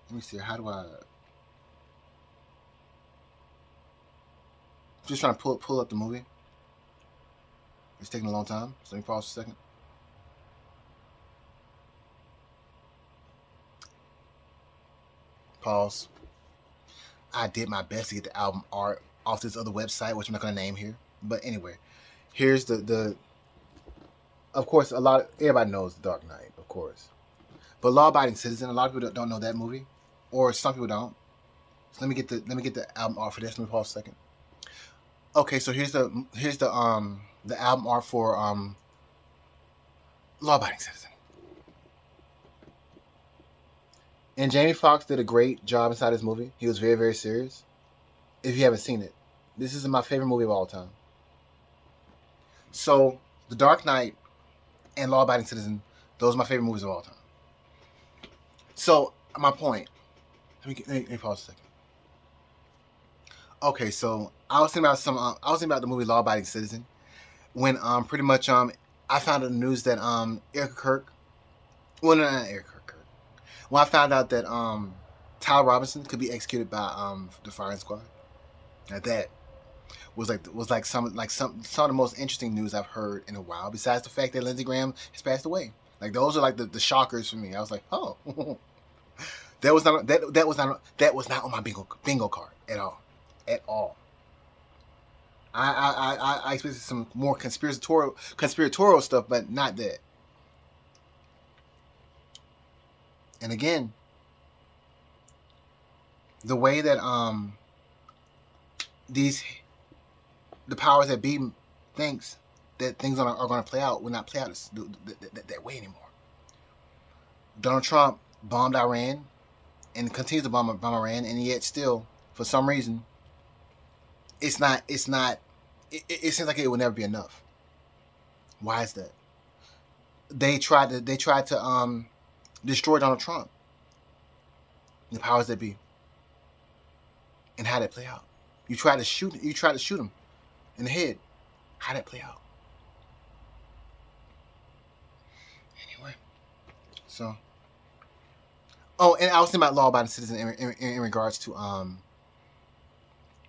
Let me see. How do I? Just trying to pull up the movie. It's taking a long time. So let me pause for a second. Pause. I did my best to get the album art off this other website, which I'm not gonna name here. But anyway, here's the. Of course, everybody knows The Dark Knight, of course. But Law Abiding Citizen, a lot of people don't know that movie, or some people don't. So let me get the album art for this. Let me pause a second. Okay, so here's the album art for Law Abiding Citizen. And Jamie Foxx did a great job inside this movie. He was very, very serious. If you haven't seen it, this is my favorite movie of all time. So, The Dark Knight and Law Abiding Citizen, those are my favorite movies of all time. So, my point. Let me pause a second. Okay, so I was thinking about the movie Law Abiding Citizen when pretty much I found in the news that Eric Kirk, well, not Eric Kirk. When I found out that Tyler Robinson could be executed by the firing squad, now that was some of the most interesting news I've heard in a while. Besides the fact that Lindsey Graham has passed away, like those are like the shockers for me. I was like, oh, that was not on my bingo card at all. I expected some more conspiratorial stuff, but not that. And again, the way that the powers that be thinks that things are going to play out will not play out that way anymore. Donald Trump bombed Iran and continues to bomb Iran, and yet still, for some reason, it seems like it will never be enough. Why is that? They tried to destroy Donald Trump. The powers that be. And how did it play out? You tried to shoot him in the head. How did it play out? Anyway. So. Oh, and I was thinking about Law Abiding Citizen in regards to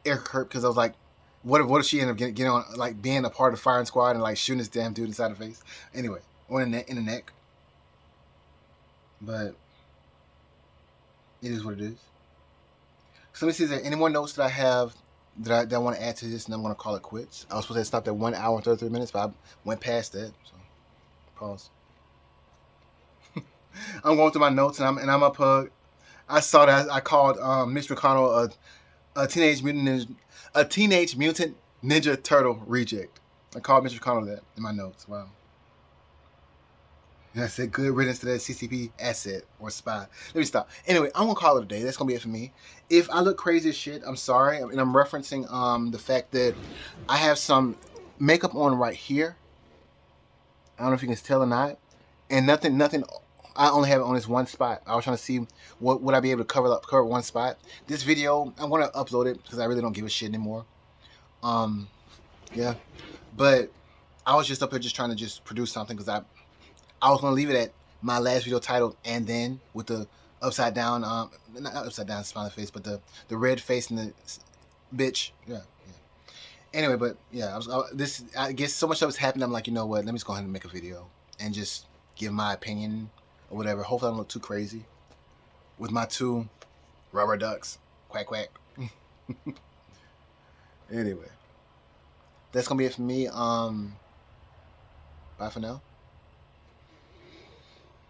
Eric Kirk, because I was like, what if she ended up getting on, like, being a part of the firing squad and like shooting this damn dude inside the face? Anyway, or in the neck. But it is what it is. So let me see, is there any more notes that I have that I want to add to this, and I'm going to call it quits. I was supposed to stop at 1 hour and 33 minutes, but I went past that. So, pause. I'm going through my notes and I'm up. I saw that I called Mitch McConnell a teenage mutant ninja turtle reject. I called Mitch McConnell that in my notes. Wow. And I said, good riddance to that CCP asset or spy. Let me stop. Anyway, I'm gonna call it a day. That's gonna be it for me. If I look crazy as shit, I'm sorry. I mean, I'm referencing the fact that I have some makeup on right here. I don't know if you can tell or not. And nothing. I only have it on this one spot. I was trying to see what would I be able to cover one spot. This video, I'm gonna upload it because I really don't give a shit anymore. Yeah, but I was just up here just trying to just produce something because I was gonna leave it at my last video title and then with the upside down not upside down smiling face, but the red face and the bitch. Yeah. Anyway, but yeah, I guess so much stuff has happened. I'm like, you know what? Let me just go ahead and make a video and just give my opinion or whatever. Hopefully, I don't look too crazy with my two rubber ducks. Quack quack. Anyway, that's gonna be it for me. Bye for now.